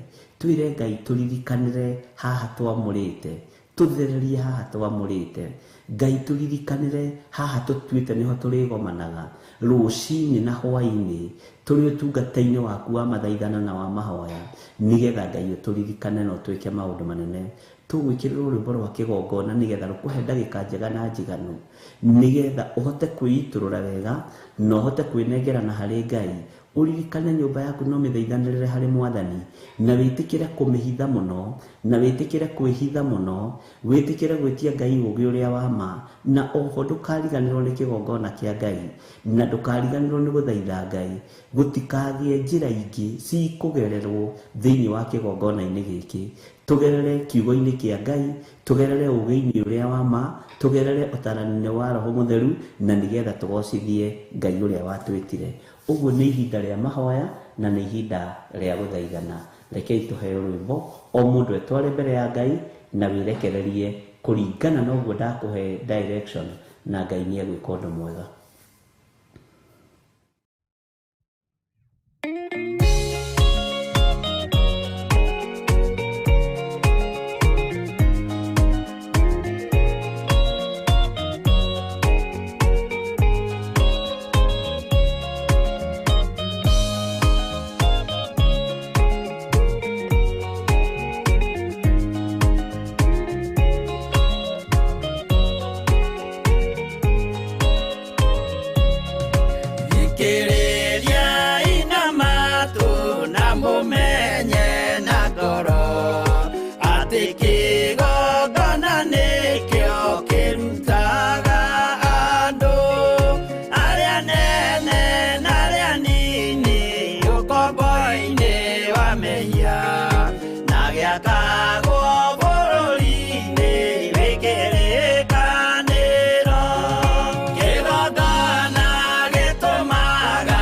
Twĩre Ngai tũririkanĩre haha twamũrĩte, tũthererie haha twamũrĩte. Ngai tũririkanĩre haha tũtuĩte nĩho tũrĩgomanaga, rũcinĩ na hwainĩ, tũrĩ ũtungata-inĩ waku wa mathaithana na wa mahoya, nĩgetha Ngai ũtũririkane na ũtwĩke maũndũ manene. Tũgwĩkĩrĩrwo rwĩmbo rwa kĩgongona nĩgetha rũkũhe ndagĩka njega na njiganu, nĩgetha ũhote kwĩitũrũra wega na ũhote kwĩnengerana harĩ Ngai. Ũririkane nyũmba yaku no mĩthaithanĩrĩre harĩ Mwathani, na wĩtĩkĩre kũmĩhitha mũno, na wĩtĩkĩre kwĩhitha mũno, wĩtĩkĩre gwĩtia Ngai ũũgĩ ũrĩa wa ma, na oho ndũkariganĩrwo nĩ kĩgongona kĩa Ngai, na ndũkariganĩrwo nĩ gũthaitha Ngai. Gũtikagĩe njĩra ingĩ cikũgererwo thĩinĩ wa kĩgongona-inĩ gĩkĩ. Tũgerere kiugo-inĩ kĩa Ngai, tũgerere ũũgĩ-inĩ ũrĩa wa ma, tũgerere ũtaarani-inĩ wa Roho Mũtheru, na nĩgetha tũgocithie Ngai ũrĩa watwĩtire. Ũguo nĩ ihinda rĩa mahoya na nĩ ihinda rĩa gũthaithana. Rekei tũheo rwĩmbo, o mũndũ etware mbere ya Ngai na wĩrekererie kũringana na ũguo ndakũhe direction, na Ngai nĩ egwĩka ũndũ mwega. Kĩgongona gĩtũmaga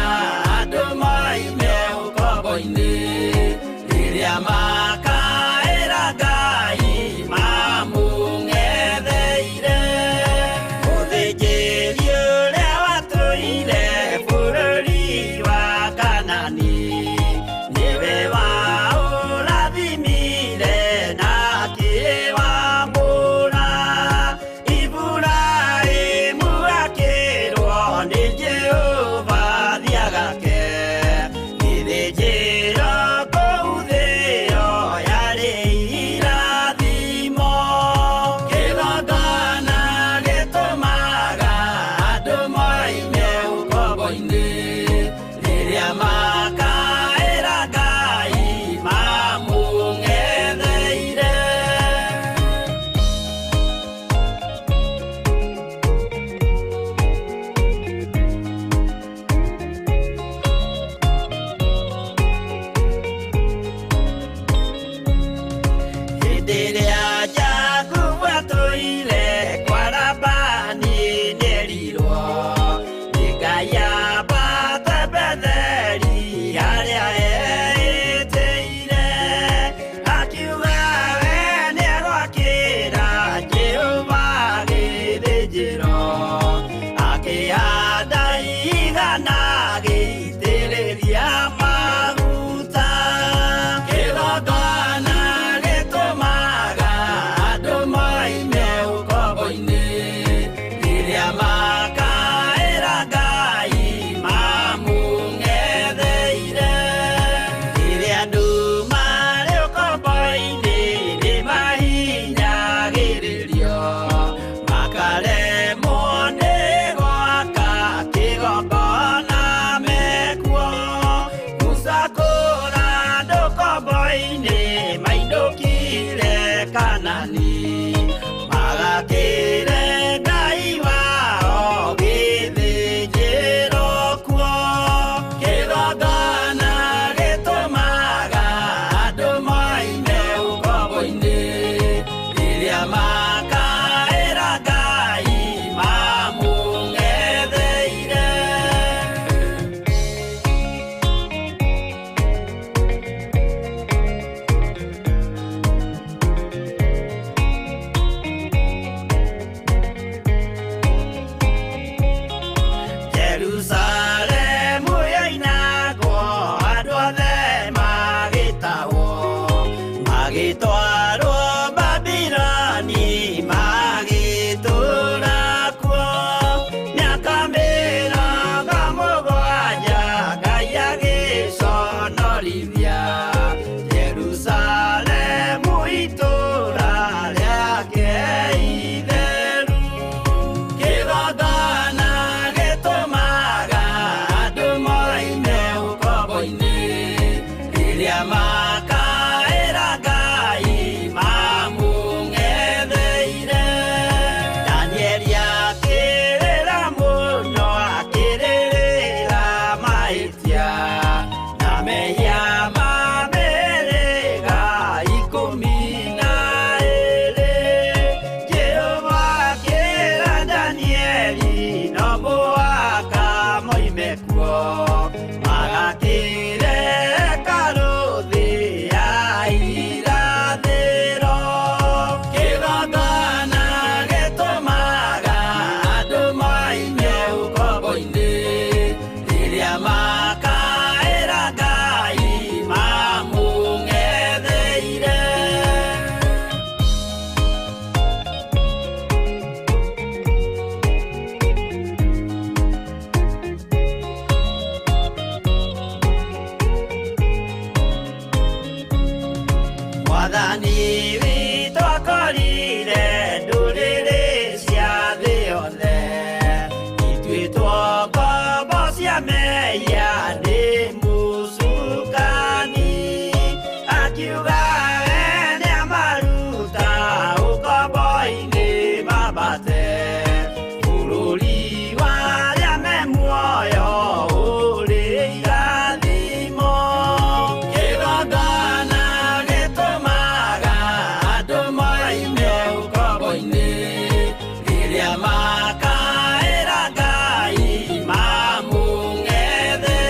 Makaera gai mamu ngede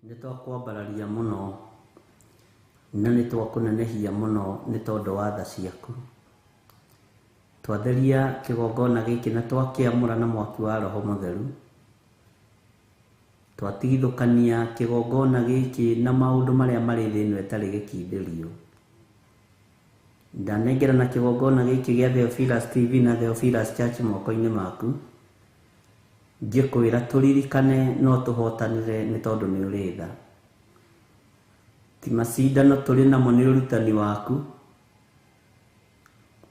Nitwakwambararia muno na nitwakunenehia muno ni tondu wa tha ciaku. Twatheria kigongona giki na twakiamura na mwaki wa Roho Mutheru. Twatigithukania kigongona giki na maundu maria mari thiini etari gikindirio. Ndanengera na kigongona giki gia Theophilus TV na Theophilus Church moko-ini maku. Ngikwira turirikane no tuhotanire ni tondu ni uri tha. Ti macindano turi namo ni urutani waku.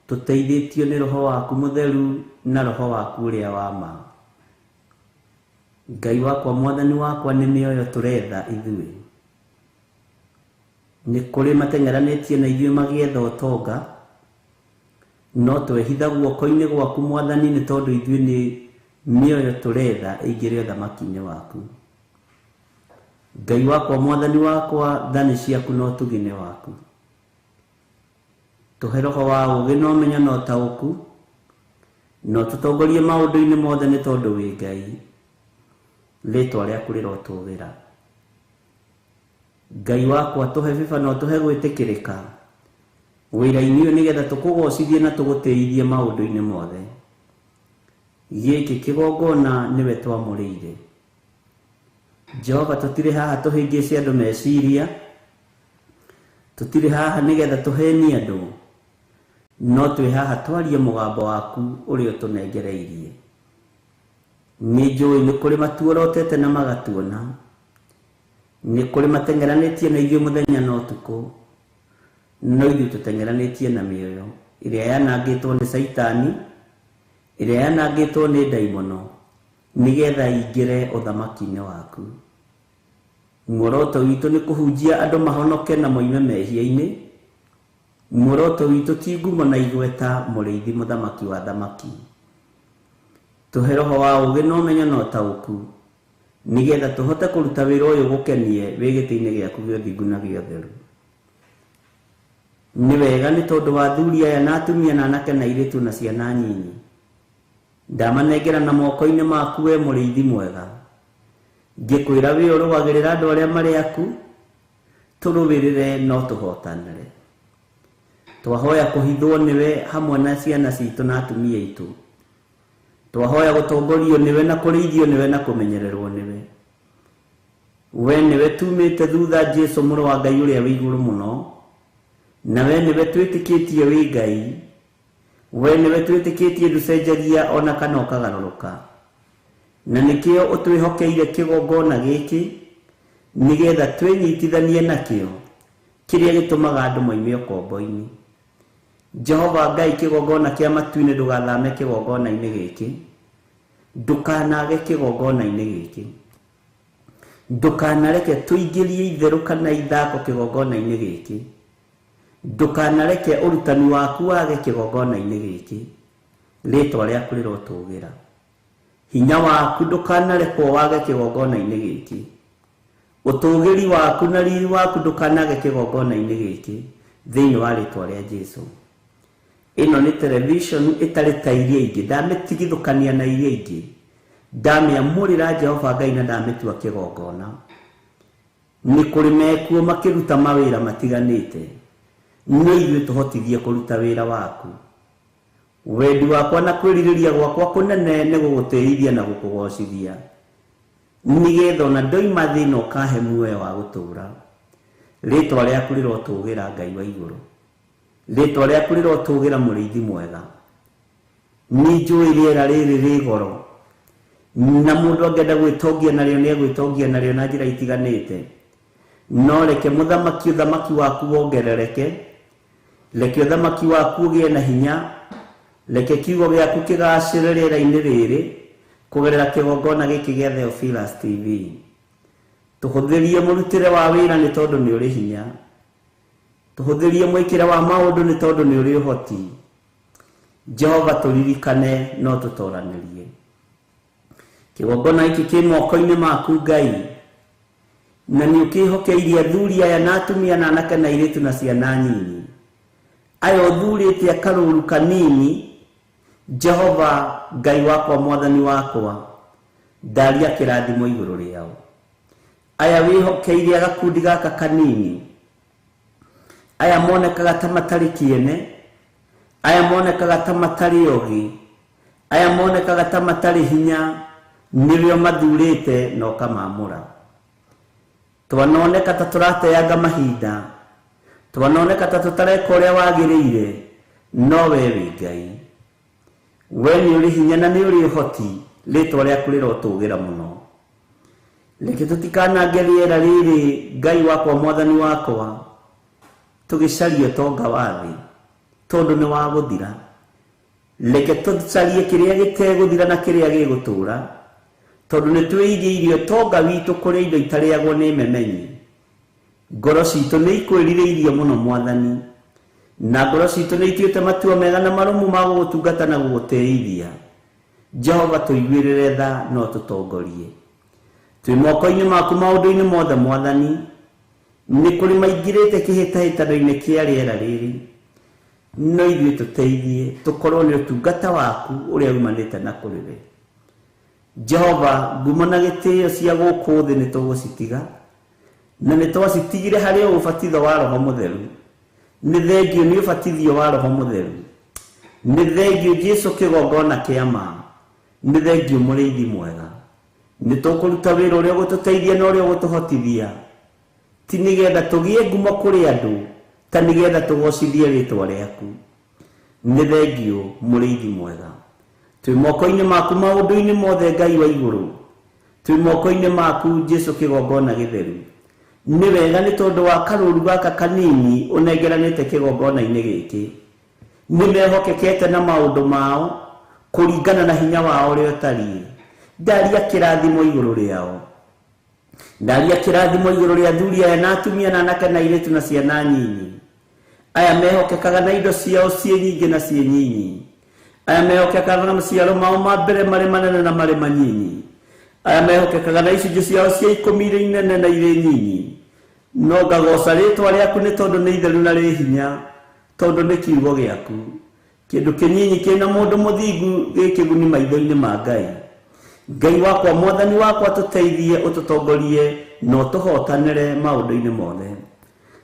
Tuteithitio ni Roho waku Mutheru na Roho waku uria wa ma. Ngai wakwa Mwathani wakwa ni mioyo turetha ithui. Ni kuri matengeranitie na ithui magietha utonga, no twehitha guoko-ini gwaku Mwathani ni tondu ithui ni mioyo turetha igire thamaki-ini waku. Ngai wakwa Mwathani wakwa, thani ciaku no tugine waku. Tuhe Roho wa ugi no menya no tauku, no tutongorie maundu-ini mothe ni tondu wi Ngai. Ritwa riaku rirotugira. Ngai wakwa tuhe viva no tuhe gwitikirika wira-ini uyu nigetha tukugocithie na tugutiithie maundu-ini mothe. Giki kigongona niwe twamuriire. Jehova, tutire haha tuhingicie andu meciria, tutire haha nigetha tuhenie andu, no twi haha twarie mugambo waku uria utunengereirie. Ni njui ni kuri matuorotete na magatuona, ni kuri matengeranitie na ithuĩ muthenya na utuku, no ithuĩ tutengeranitie na mioyo iria yanangitwo ni Saitani, iria yanangitwo ni daimono, nigetha ingire uthamaki-ini waku. Muoroto witu ni kuhunjia andu mahonoke na moime mehia-ini. Muoroto witu ti ngumo na igweta muriithi muthamaki wa thamaki. Tuhe Roho wa ugi no menya no tauku, nigetha tuhote kuruta wira uyu gukenie wi giti-ini giaku gio thingu na gio theru. Ni wega ni tondu wa athuri aya na atumia na anake na airitu na ciana nyinyi. Ndamanengera na moko-ini maku we muriithi mwega. Ngikwira wi urugagirira andu aria mari aku, turuvirire no tuhotanire. Twahoya kuhithwo niwe hamwe na ciana citu na atumia itu. Twahoya gutongorio niwe na kurithio niwe na kumenyererwo niwe. We niwe tumite thutha Jesu muru wa Ngai uria wi iguru muno, na we niwe twitikitie wi Ngai. We niwe twitikitie nducenjagia ona kana ukagaruruka. Na nikio utwihokeire kigongona giki nigetha twinyitithanie nakio kiria gitumaga andu moime ukombo-ini. Jehova Ngai, kigongona kia matu-ini ndugathame kigongona-ini giki. Ndukanage kigongona-ini giki. Ndukanareke tuingirie itheru kana ithako kigongona-ini giki. Ndukanareke urutani waku wage kigongona-ini giki. Ritwa riaku rirotugira. Hinya waku ndukanarekwo wage kigongona-ini giki. Utugiri waku na riri waku ndukanage kigongona-ini giki thiini wa ritwa ria Jesu. Ino ni television itari ta iria ingi, ndametigithukania na iria ingi. Ndamiamurira Jehova Ngai na ndamitua kigongona. Ni kuri mekuo makiruta mawira matiganite, ni ithuĩ tuhotithie kuruta wira waku. Wendi wakwa na kwiririria gwakwa kunene ni gugutĩithia na gukugocithia, nigetha ona ndoima thĩĩna ũkahe muoyo wa gutura. Ritwa riaku rirotugira Ngai wa iguru. Ritwa riaku rirotugira muriithi mwega. Ni njui riera riri ri goro, na mundu angenda gwitongia nario ni egwitongia nario na njira itiganite. No reke muthamaki uthamaki waku wongerereke, reke uthamaki waku ugie na hinya, reke kiugo giaku kigacire riera-ini riri kugerera kigongona giki gia Theophilus TV. Tuhuthirie murutire wa wira ni tondu ni uri hinya. Tuhuthirie mwikire wa maundu ni tondu ni uri uhoti. Jehova, turirikane no tutoranirie. Kigongona iki ki moko-ini maku Ngai, na ni ukihokeirie athuri aya na atumia na anake na airitu na ciana nyinyi. Aya uthurite akaruru kanini. Jehova Ngai wakwa Mwathani wakwa, ndaria kirathimo iguru riao. aya wihokeire agakundi gaka kanini, aya monekaga ta matari kiene, aya monekaga ta matari ogi, aya monekaga ta matari hinya, nibyo mathurite no kamamura. Twanoneka ta turateanga mahinda, twanoneka ta tutareka uria wagiriire, no we Ngai we ni uri hinya na ni uri hoti, ritwa riaku rirotugira muno. Reke tutikanange riera riri Ngai wakwa mwathani wakwa, tugicarie tonga wa thi tondu ni wa guthira. Reke tucarie kiria giteguthira na kiria gigutura, tondu ni twiirie tonga witu kuri indo itariagwo ni memenyi. Ngoro citu ni ikwiririirie muno mwathani, na ngoro citu ni ituite matua mega na marumu ma gugutungata na guguteithia. Jehova tuiguirire tha no tutongorie. Twi moko-ini maku maundu-ini mothe mwathani, ni kuri maingirite kihitahitano-ini kia riera riri, no ithuĩ tuteithie tukorwo ni utungata waku uria umanite na kuri we. Jehova, ngumo na gitio cia guku thi ni tugucitiga, na ni twacitigire hari ubatitho wa Roho Mutheru. Ni thengio ni ubatithio wa Roho Mutheru, ni thengio Jesu kigongona kia ma, ni thengio Muriithi mwega. Ni tukuruta wira uria gututeithia na uria gutuhotithia, ti nigetha tugie ngumo kuri andu, ta nigetha tugocithie ritwa riaku. Ni thengio Muriithi mwega. Twi moko-ini maku maundu-ini mothe Ngai wa iguru, twi moko-ini maku Jesu kigongona githeru. Ni wega ni tondu wa karuru gaka kanini unengeranite kigongona-ini giki, ni mehokekete na maundu mao kuringana na hinya wao uria utariĩ. Ndaria kirathimo iguru riao, ndaria kirathimo iguru ria athuri aya na atumia na anake na airitu na ciana nyinyi. Aya mehokekaga na indo ciao cie nyingi na cie nyinyi, aya mehokekaga na maciaro mao ma mbere marĩ manene na marĩ manyinyi, aya mehokekaga na icunjĩ ciao cia ikũmi irĩ inene na irĩ nyinyi. No ngagoca rĩtwa rĩaku nĩ tondũ nĩ itheru na rĩ hinya, tondũ nĩ kiugo gĩaku. Kĩndũ kĩnyinyi kĩna mũndũ mũthingu gĩ kĩguni maitho-inĩ ma Ngai. Ngai wakwa mwathani wakwa tuteithie, ututongorie no tuhotanire maundu-ini mothe.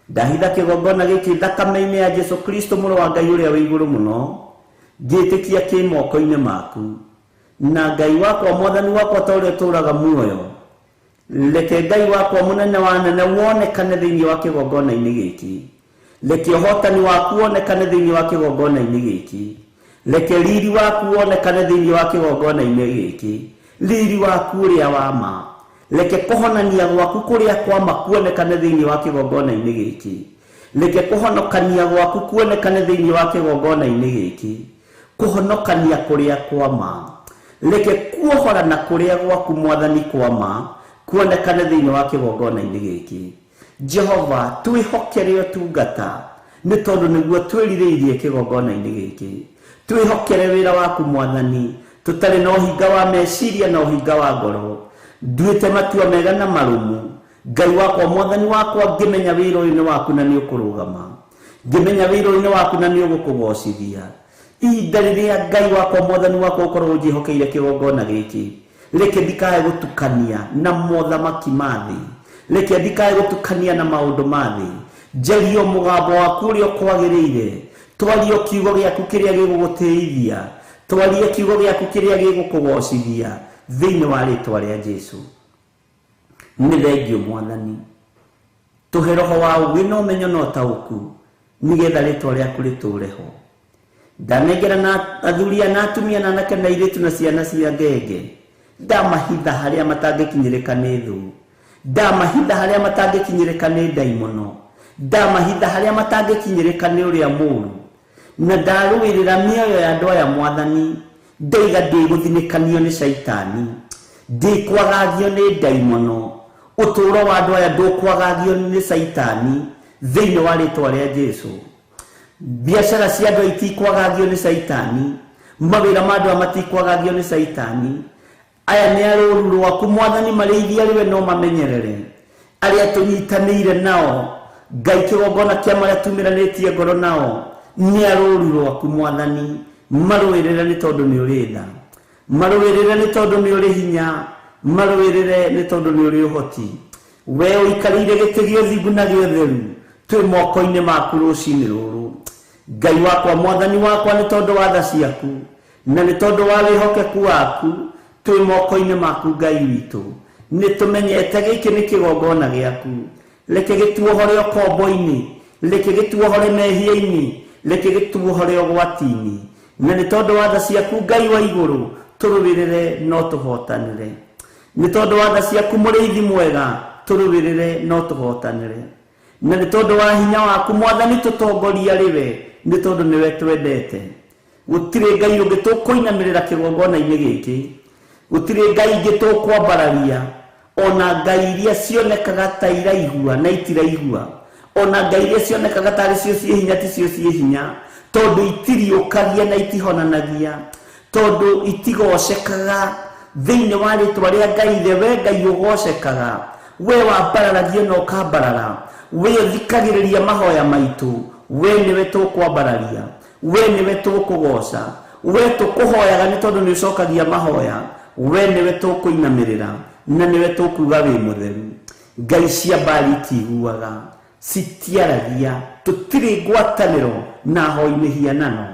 Ndahitha kigongona giki thakame-ini ya Jesu Kristo mũrũ wa Ngai uria wĩ igũrũ mũno, ngĩtĩkia kĩ moko-ini maku. Na Ngai wakwa mwathani wakwa ta ũrĩa ũtũũraga muoyo, reke Ngai wakwa mũnene wa anene wonekane thĩinĩ wa kigongona-ini gĩkĩ. Reke ũhotani waku wonekane thĩinĩ wa kigongona-ini gĩkĩ. Reke riri waku wonekane thĩinĩ wa kigongona-ini gĩkĩ. Riri waku ũrĩa wa ma. Reke kũhonania gwaku kũrĩa kwa ma kuonekane thĩinĩ wa kigongona-ini gĩkĩ. Reke kũhonokania gwaku kuonekane thĩinĩ wa kigongona-ini gĩkĩ. Kũhonokania kũrĩa kwa ma. Reke kuohorana kũrĩa gwaku mwathani kwa ma kuonekane thĩinĩ wa kigongona-ini gĩkĩ. Jehova, twĩhokere ũtungata nĩ tondũ nĩguo twĩrirĩirie kigongona-ini gĩkĩ. Twĩhokere wĩra waku mwathani, tutari na uhinga wa meciria na uhinga wa ngoro. Nduĩte matua mega na marumu. Ngai wakwa mwathani wakwa, ngĩmenya wĩra ũyũ nĩ waku na nĩ ũkũrũgama, ngĩmenya wĩra ũyũ nĩ waku na nĩ ũgũkũgocithia. Ihinda rĩrĩa Ngai wakwa mwathani wakwa ũkorwo ũnjĩhokeire kĩgongona gĩkĩ, reke ndikae gũtukania na mothamaki ma thĩ, reke ndikae gũtukania na maũndũ ma thĩ. Njario mũgambo waku ũrĩa ũkwagĩrĩire, twario kiugo gĩaku kĩrĩa gĩgũgũteithia, twarie kiugo gĩaku kĩrĩa gĩgũkũgocithia thĩinĩ wa rĩtwa rĩa Jesu. Nĩ thengio mwathani, tũhe roho wa ũũgĩ na ũmenyo na ũtaũku, nĩgetha rĩtwa rĩaku rĩtũũre ho. Ndanengera na athuri na atumia na anake na airĩtu na ciana cia ngenge, ndamahitha harĩa matangĩkinyĩrĩka nĩ thũ, ndamahitha harĩa matangĩkinyĩrĩka nĩ ndaimono, ndamahitha harĩa matangĩkinyĩrĩka nĩ ũrĩa mũũru, na ndarũĩrĩra mĩoyo ya andũ aya mwathani. Ndaiga ndĩgũthinĩkanio nĩ caitani, ndĩkwagagio nĩ ndaimono. Ũtũũro wa andũ aya ndũkwagagio nĩ caitani thĩinĩ wa rĩtwa rĩa Jesu. Biacara cia andũ itikwagagio nĩ caitani, mawĩra ma andũ aya matikwagagio nĩ caitani. Aya nĩ arũũru rwaku mwathani, marĩithia rĩwe no mamenyerere. Arĩa tũnyitanĩire nao, Ngai kĩgongona kĩa marĩa tumĩranĩtie ngoro nao, nĩ arũũru rwaku mwathani. Marũĩrĩre nĩ tondũ nĩ ũrĩ tha, marũĩrĩre nĩ tondũ nĩ ũrĩ hinya, marũĩrĩre nĩ tondũ nĩ ũrĩ ũhoti, we uikarire gĩtĩ gĩa ũthingu na gĩa ũtheru twĩ moko-inĩ maku rũcinĩ rũrũ. Ngai wakwa, mwathani wakwa, nĩ tondũ wa tha ciaku na nĩ tondũ wa wĩhokeku waku twĩ moko-inĩ maku Ngai witũ. Nĩ tũmenyete gĩkĩ nĩ kĩgongona gĩaku, reke gĩtuohore ũkombo-inĩ, reke gĩtuohore mehia-inĩ, reke gĩtuohore ũgwati-inĩ, na nĩ tondũ wa tha ciaku Ngai wa igũrũ tũrũĩrĩre no tũhotanĩre. Nĩ tondũ wa tha ciaku mũrĩithi mwega tũrũĩrĩre no tũhotanĩre, na nĩ tondũ wa hinya waku mwathani tũtongoria rĩwe, nĩ tondũ nĩwe twendete. Gũtirĩ Ngai ũngĩ tũkũinamĩrĩra kĩgongona-inĩ gĩkĩ, gũtirĩ Ngai ingĩ tũkwambararia, ona Ngai iria cionekaga ta iraigua na itiraigua, ona Ngai iria cionekaga tarĩ cio ciĩ hinya ti cio ciĩ hinya, tondũ itiriũkagia na itihonanagia, tondũ itigocekaga thĩinĩ wa rĩtwa rĩa Ngai. Ithe, we Ngai ũgocekaga, we wambararagia na ũkambarara, we ũthikagĩrĩria mahoya maitũ, we nĩwe tũkwambararia, we nĩwe tũkũgoca, we tũkũhoyaga nĩ tondũ nĩ ũcokagia mahoya, we nĩwe tũkũinamĩrĩra na nĩwe tũkuga wĩ mũtheru. Ngai cia Baali itiguaga, citiaragia, tũtirĩ ngwatanĩro na hoi mĩhianano,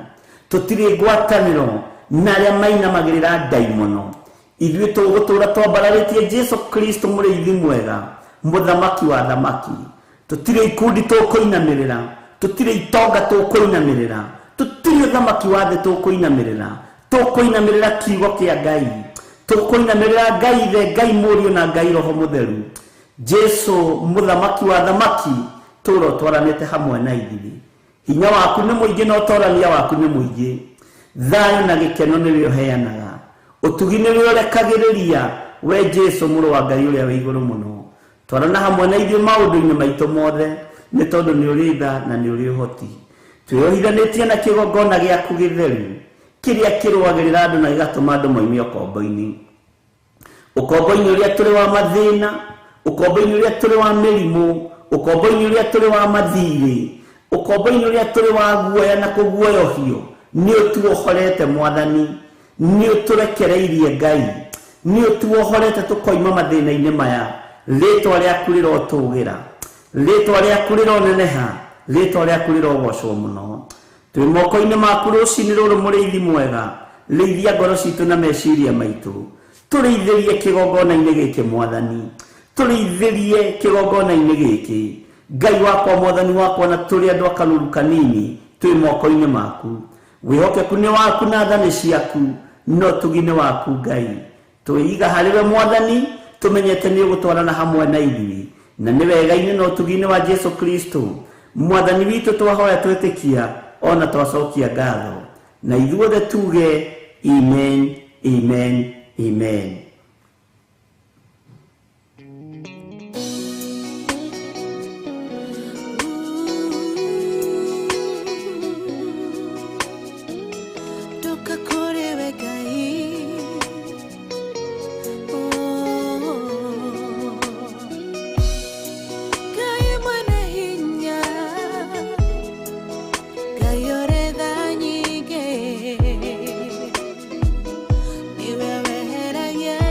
tũtirĩ ngwatanĩro na arĩa mainamagĩrĩra ndaimono. Ithuĩ tũgũtũũra twambararĩtie Jesu Kristo mũrĩithi mwega, mũthamaki wa thamaki. Tũtirĩ ikundi tũkũinamĩrĩra, tũtirĩ itonga tũkũinamĩrĩra, tũtirĩ ũthamaki wa thĩ tũkũinamĩrĩra. Tũkũinamĩrĩra kiugo kĩa Ngai, tũkũinamĩrĩra Ngai Ithe, Ngai Mũriũ na Ngai Roho Mũtheru. Jesu mũthamaki wa thamaki, tũũra ũtwaranĩte hamwe na ithuĩ. Hinya waku nĩ mũingĩ na ũtorania waku nĩ mũingĩ. Thayũ na gĩkeno nĩwe ũheanaga, ũtugi nĩwe ũrekagĩrĩria, we Jesu mũrũ wa Ngai ũrĩa wĩ igũrũ mũno. Twarana hamwe na ithuĩ maũndũ-inĩ maitũ mothe, nĩ tondũ nĩ ũrĩ tha na nĩ ũrĩ ũhoti. Twĩyohithanĩtie na kĩgongona gĩaku gĩtheru, kĩrĩa kĩrũagĩrĩra andũ na gĩgatũma andũ moime ũkombo-inĩ. Ũkombo-inĩ ũrĩa tũrĩ wa mathĩna, ũkombo-inĩ ũrĩa tũrĩ wa mĩrimũ, ũkombo-inĩ ũrĩa tũrĩ wa mathirĩ, ũkombo-inĩ ũrĩa tũrĩ wa guoya na kũguoyohio, nĩ ũtuohorete Mwathani, nĩ ũtũrekereirie Ngai, nĩ ũtuohorete tũkoima mathĩna-inĩ maya. Rĩtwa rĩaku rĩrotũgĩra, rĩtwa rĩaku rĩroneneha, rĩtwa rĩaku rĩrogocwo mũno. Twĩ moko-inĩ maku rũcinĩ rũrũ mũrĩithi mwega, rĩithia ngoro citũ na meciria maitũ, tũrĩithĩrie kĩgongona-inĩ gĩkĩ Mwathani, tũrĩithĩrie kĩgongona-inĩ gĩkĩ Ngai wakwa, Mwathani wakwa, na tũrĩ andũ a kanunu kanini twĩ moko-inĩ maku. Wĩhokeku nĩ waku na tha nĩ ciaku, no tugi nĩ waku Ngai. Twĩiga harĩwe Mwathani, tũmenyete nĩ ũgũtwarana hamwe na ithuĩ, na nĩ wega-inĩ na ũtugi-inĩ wa Jesu Kristo Mwathani witũ twahoya twĩtĩkia ona twacokia ngatho, na ithuothe tuge amen, amen, amen. Yeah.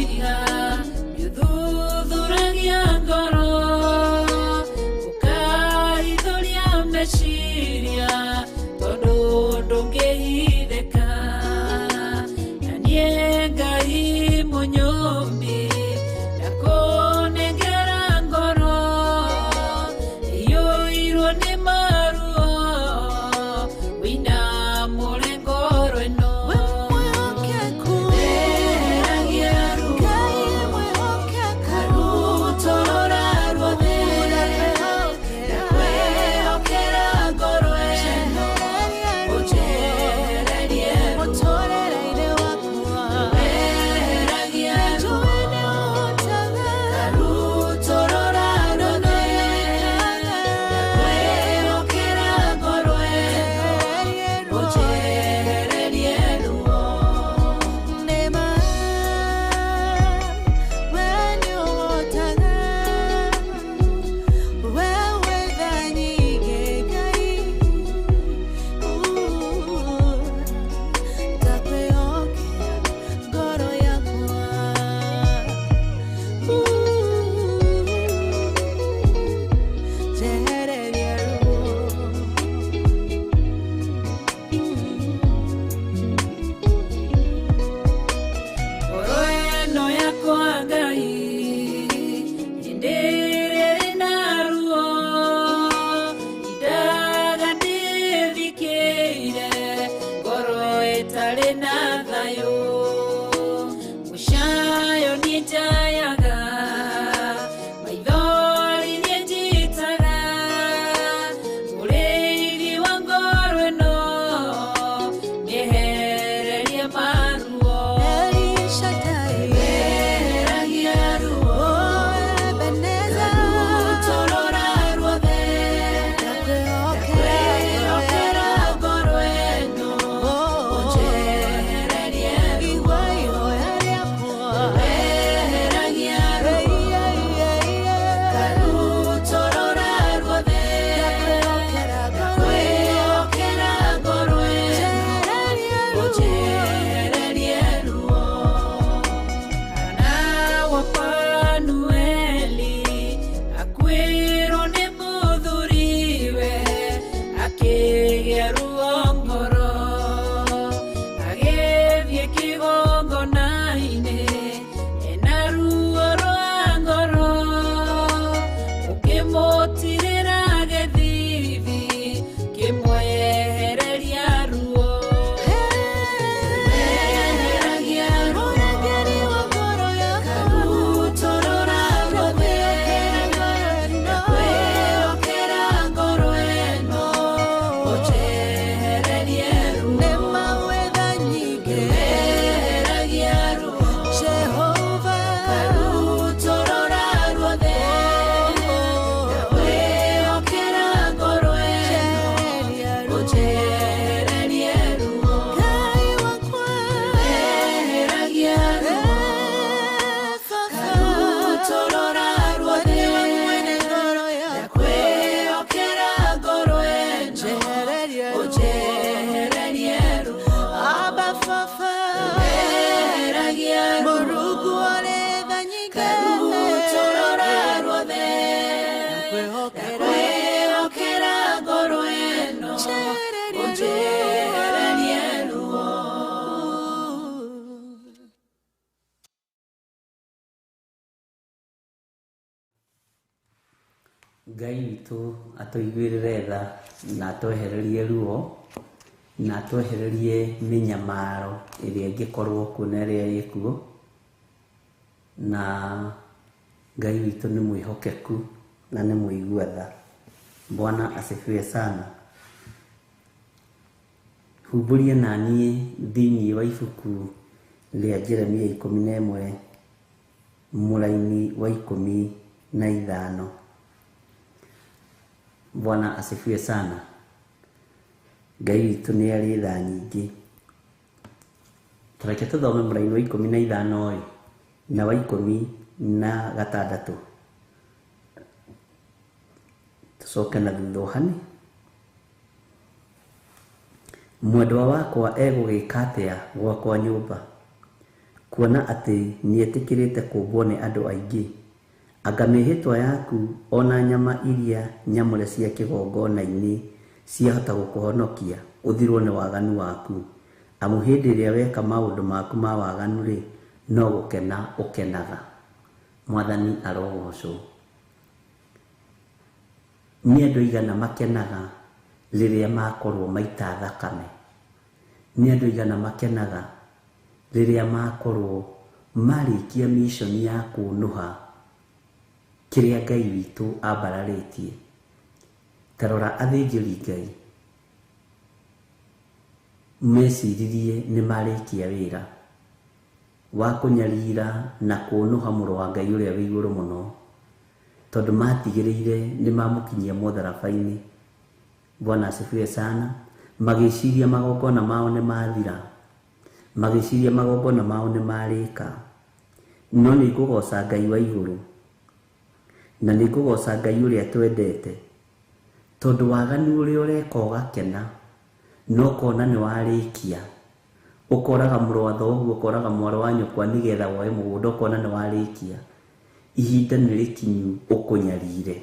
iga yuthuragia ngoro ukaithuria meciria tondu ndungihithika na nie Ngai munyumbi ndakunengera ngoro iyuirwo ni maruo wina mulengoro ino Ngai witũ atuiguĩrĩre tha na atwehererie ruo na atwehererie mĩnyamaro ĩrĩa ĩngĩkorwo kuo na ĩrĩa ĩkuo, na Ngai witũ nĩ mwĩhokeku na nĩ mũigua tha. Bwana asifiwe sana. Humbũria na niĩ thĩinĩ wa ibuku rĩa Jeremia 11 mũraini wa 15. Bwana asifiwe sana. Ngai witũ nĩ arĩ tha nyingĩ. Tũreke tũthome mũraini wa 15 na wa 16. Tũcoke na thutha-inĩ. Mwendwa wakwa egũgĩka atĩa gwakwa nyũmba, kuona ati nietikirite kumbwo ni andu aingi, anga mihitwa yaku ona nyama iria nyamure cia kigongona-ini ciahota gukuhonokia uthirwo ni waganu waku, amu hindi iria weka maundu maku ma waganu ri no gukena ukenaga. Mwathani arogocwo. Ni andu igana makenaga riria makorwo maita thakame? Ni andu igana makenaga riria makorwo marikia mission ya kunuha kiria Ngai witu ambararitie? Tarora athinjiri Ngai mesiririe ni marikia wira wa kunyarira na kunuha muru wa Ngai uria wi iguru muno, tondu matigiriire ni mamukinyia mutharabaini. Bwana asifiwe sana. Magiciria magongona mao ni mathira, magiciria magongona mao ni marika, no ni kugoca Ngai wa iguru na ni kugoca Ngai uria twendete, tondu waganu uria ureka ugakena no kona ni warikia. Ukoraga muru wa thoguo, ukoraga mwaro wa nyukwa nigetha woe mugunda, ukona ni warikia. Ihinda ni rikinyu ukunyarire,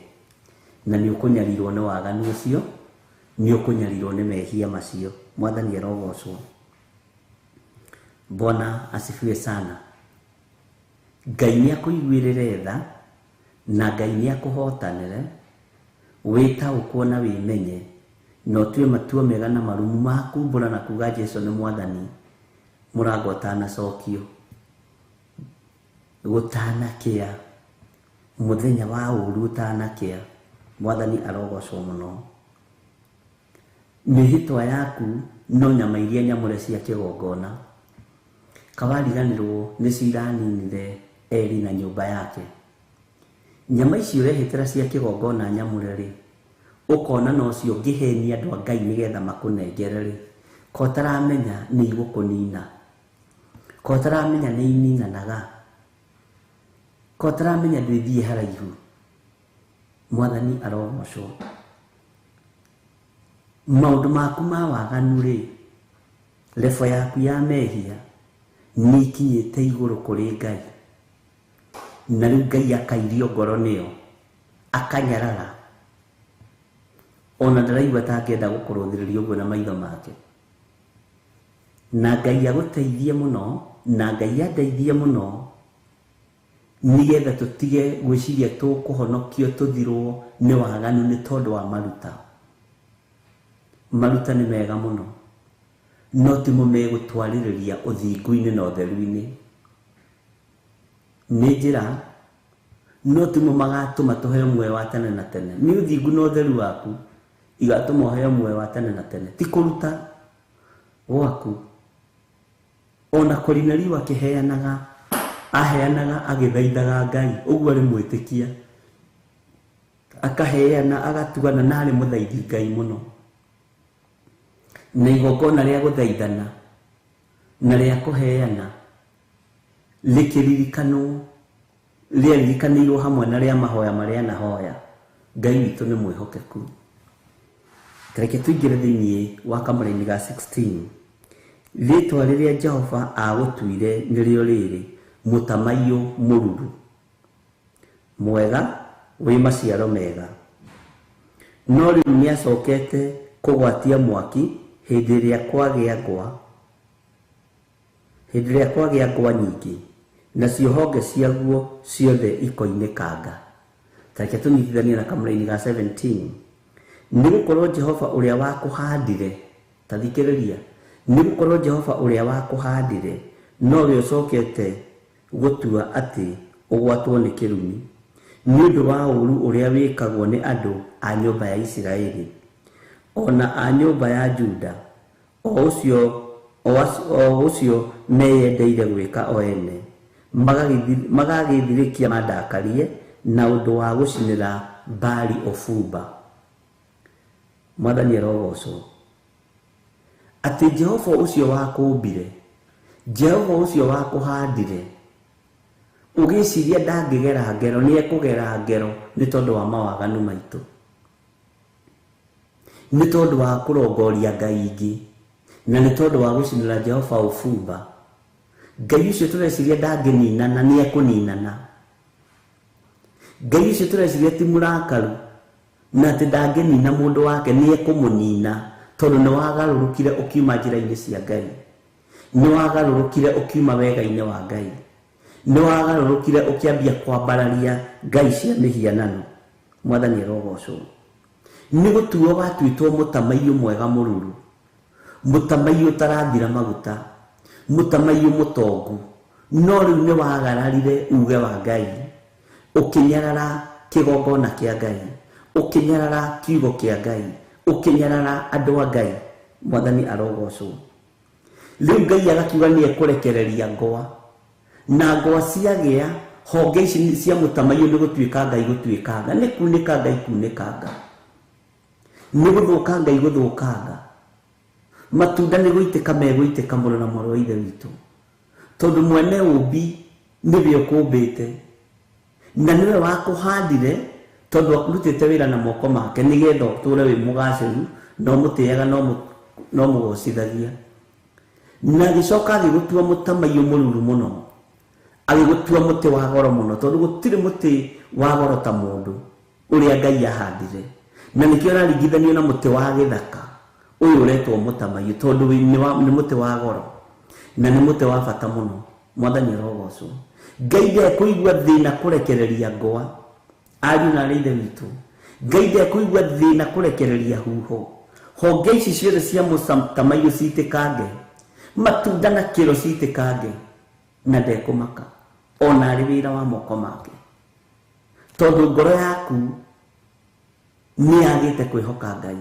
na ni ukunyarirwo ni waganu ucio, ni ukunyarirwo ni mehia macio. Mwathani arogocwo. Bwana asifiwe sana. Ngai ni akuiguirire tha na Ngai ni akuhotanire, wita ukuona wimenye no tue matua mega na marumu maku mbura na kuga Jesu ni Mwathani. Murango tana cokio gutana kia muthenya wa uru tana kia. Mwathani arogocwo muno. Mihitwa yaku no nyama iria nyamure cia kigongona, kawariganirwo ni ciraninire Eli na nyumba yake. Nyama icio urehitira cia kigongona nyamure ri, ukona no cio ngiheni andu a Ngai nigetha makunengere ri, ko taramenya ni igukunina, ko taramenya ni ininanaga, ko taramenya ndwithie haraihu. Mwathani arogocwo. Maundu maku ma waganu ri, lefo yaku ya mehia ni ikinyite iguru kuri Ngai, na riu Ngai akairio ngoro niyo akanyarara, ona ndaraigua ta angenda gukuruthiriria uguo na maitho make. Na Ngai aguteithie muno, na Ngai andeithie muno, nigetha tutige gwiciria tukuhonokio tuthirwo ni waganu ni tondu wa maruta. Maruta ni mega muno, no timo megutwaririria uthingu-ini na utheru-ini. Ni njira no timo magatuma tuheo muoyo wa tene na tene. Ni uthingu na utheru waku igatuma uheo muoyo wa tene na tene, ti kuruta gwaku. Ona Korinelio akiheanaga, aheanaga agithaithaga Ngai, uguo ari mwitikia, akaheana agatugana na ari muthaithi Ngai muno. Na igongona ria guthaithana na ria kuheana likiririkano riririkanirwo hamwe na ria mahoya maria nahoya. Ngai witu ni mwihokeku. Reke tuingire thiini wa kamuri-ini ga 16. Ritwa riria Jehova agutuire nirio riri, mutamaio mururu, mwega wi maciaro mega. No riu ni acokete kugwatia mwaki hindi iria kwagia ngwa nyingi, nacio honge ciaguo ciothe ikoinĩkanga. Tareke tunyitithanie na kamũra-inĩ ga 17. Nĩ gũkorwo Jehova ũrĩa wakũhandire, ta thikĩrĩria, nĩ gũkorwo Jehova ũrĩa wakũhandire nowe ũcokete gũtua atĩ ũgwatwo nĩ kĩrumi, nĩ ũndũ wa ũũru ũrĩa wĩkagwo nĩ andũ a nyũmba ya Isiraeli, ona a nyũmba ya Juda, o ũcio meyendeire gwĩka o ene, magagĩthirĩkia mandakarie na ũndũ wa gũcinĩra Baali Ofumba. Mwathani arogocwo. Atĩ Jehova ũcio wakũmbire, Jehova ũcio wakũhandire, ũgĩciria ndangĩgera ngero, nĩ ekũgera ngero nĩ tondũ wa mawaganu maitũ, nĩ tondũ wa kũrongoria ngai ingĩ, na nĩ tondũ wa gũcinĩra Jehova Ofumba, Ngai ucio tureciria ndangeninana ni ekuninana. Ngai ucio tureciria ti murakaru na ati ndangenina mundu wake ni ekumunina tondu ni wagarurukire ukiuma njira-ini cia Ngai. Ni wagarurukire ukiuma wega-ini wa Ngai. Ni wagarurukire ukiambia kwambararia ngai cia mihianano. Mwathani arogocwo. Ni gutuo watuitwo mutamaiyo mwega mururu. Mutamaiyo utarathira maguta. Mutamaiyo mutongu. No riu ni wagararire uge wa Ngai. Ukinyarara kigongona kia Ngai. Ukinyarara kiugo kia Ngai. Ukinyarara andu a Ngai. Mwathani arogocwo. Riu Ngai agakiuga ni ekurekereria ngoa. Na ngoa ciagĩa honge ici cia mutamaiyo ni gutuĩka Ngai gutuĩkanga. Ni kunĩka Ngai kunĩkanga. Ni gũthũka Ngai gũthũkanga. Matunda ni gũitĩka megũitĩka mũno na mũrũ wa ithe witũ. Tondu mwene ũmbi nĩwe ũkũmbĩte. Na niwe wakũhandire tondu akurutĩte wĩra na moko make nĩgetha ũtũre wĩ mũgacĩru no mũtĩaga no mũgocithagia. Na gĩcoka agĩgũtua mũtamaiyo mũruru mũno. Agĩgũtua mũtĩ wa goro mũno tondu gũtirĩ mũtĩ wa goro ta mũndũ ũrĩa Ngai ahandire. Na nĩkĩo ũraringithanio na mũtĩ wa gĩthaka ũyũ ũretwo mũtamaiyo tondu nĩ mũtĩ wa goro na nĩ mũtĩ wa bata mũno. Mwathani arogocwo. Ngai ndekũigua thĩna kũrekereria ngoa. Ariũ na arĩ ithe witũ. Ngai ndekũigua thĩna kũrekereria huho. Honge ici ciothe cia mũtamaiyo citĩkange. Matunda na kĩro citĩkange. Na ndekũmaka. Ona arĩ wĩra wa moko make. Tondu ngoro yaku ni agĩte kwĩhoka Ngai.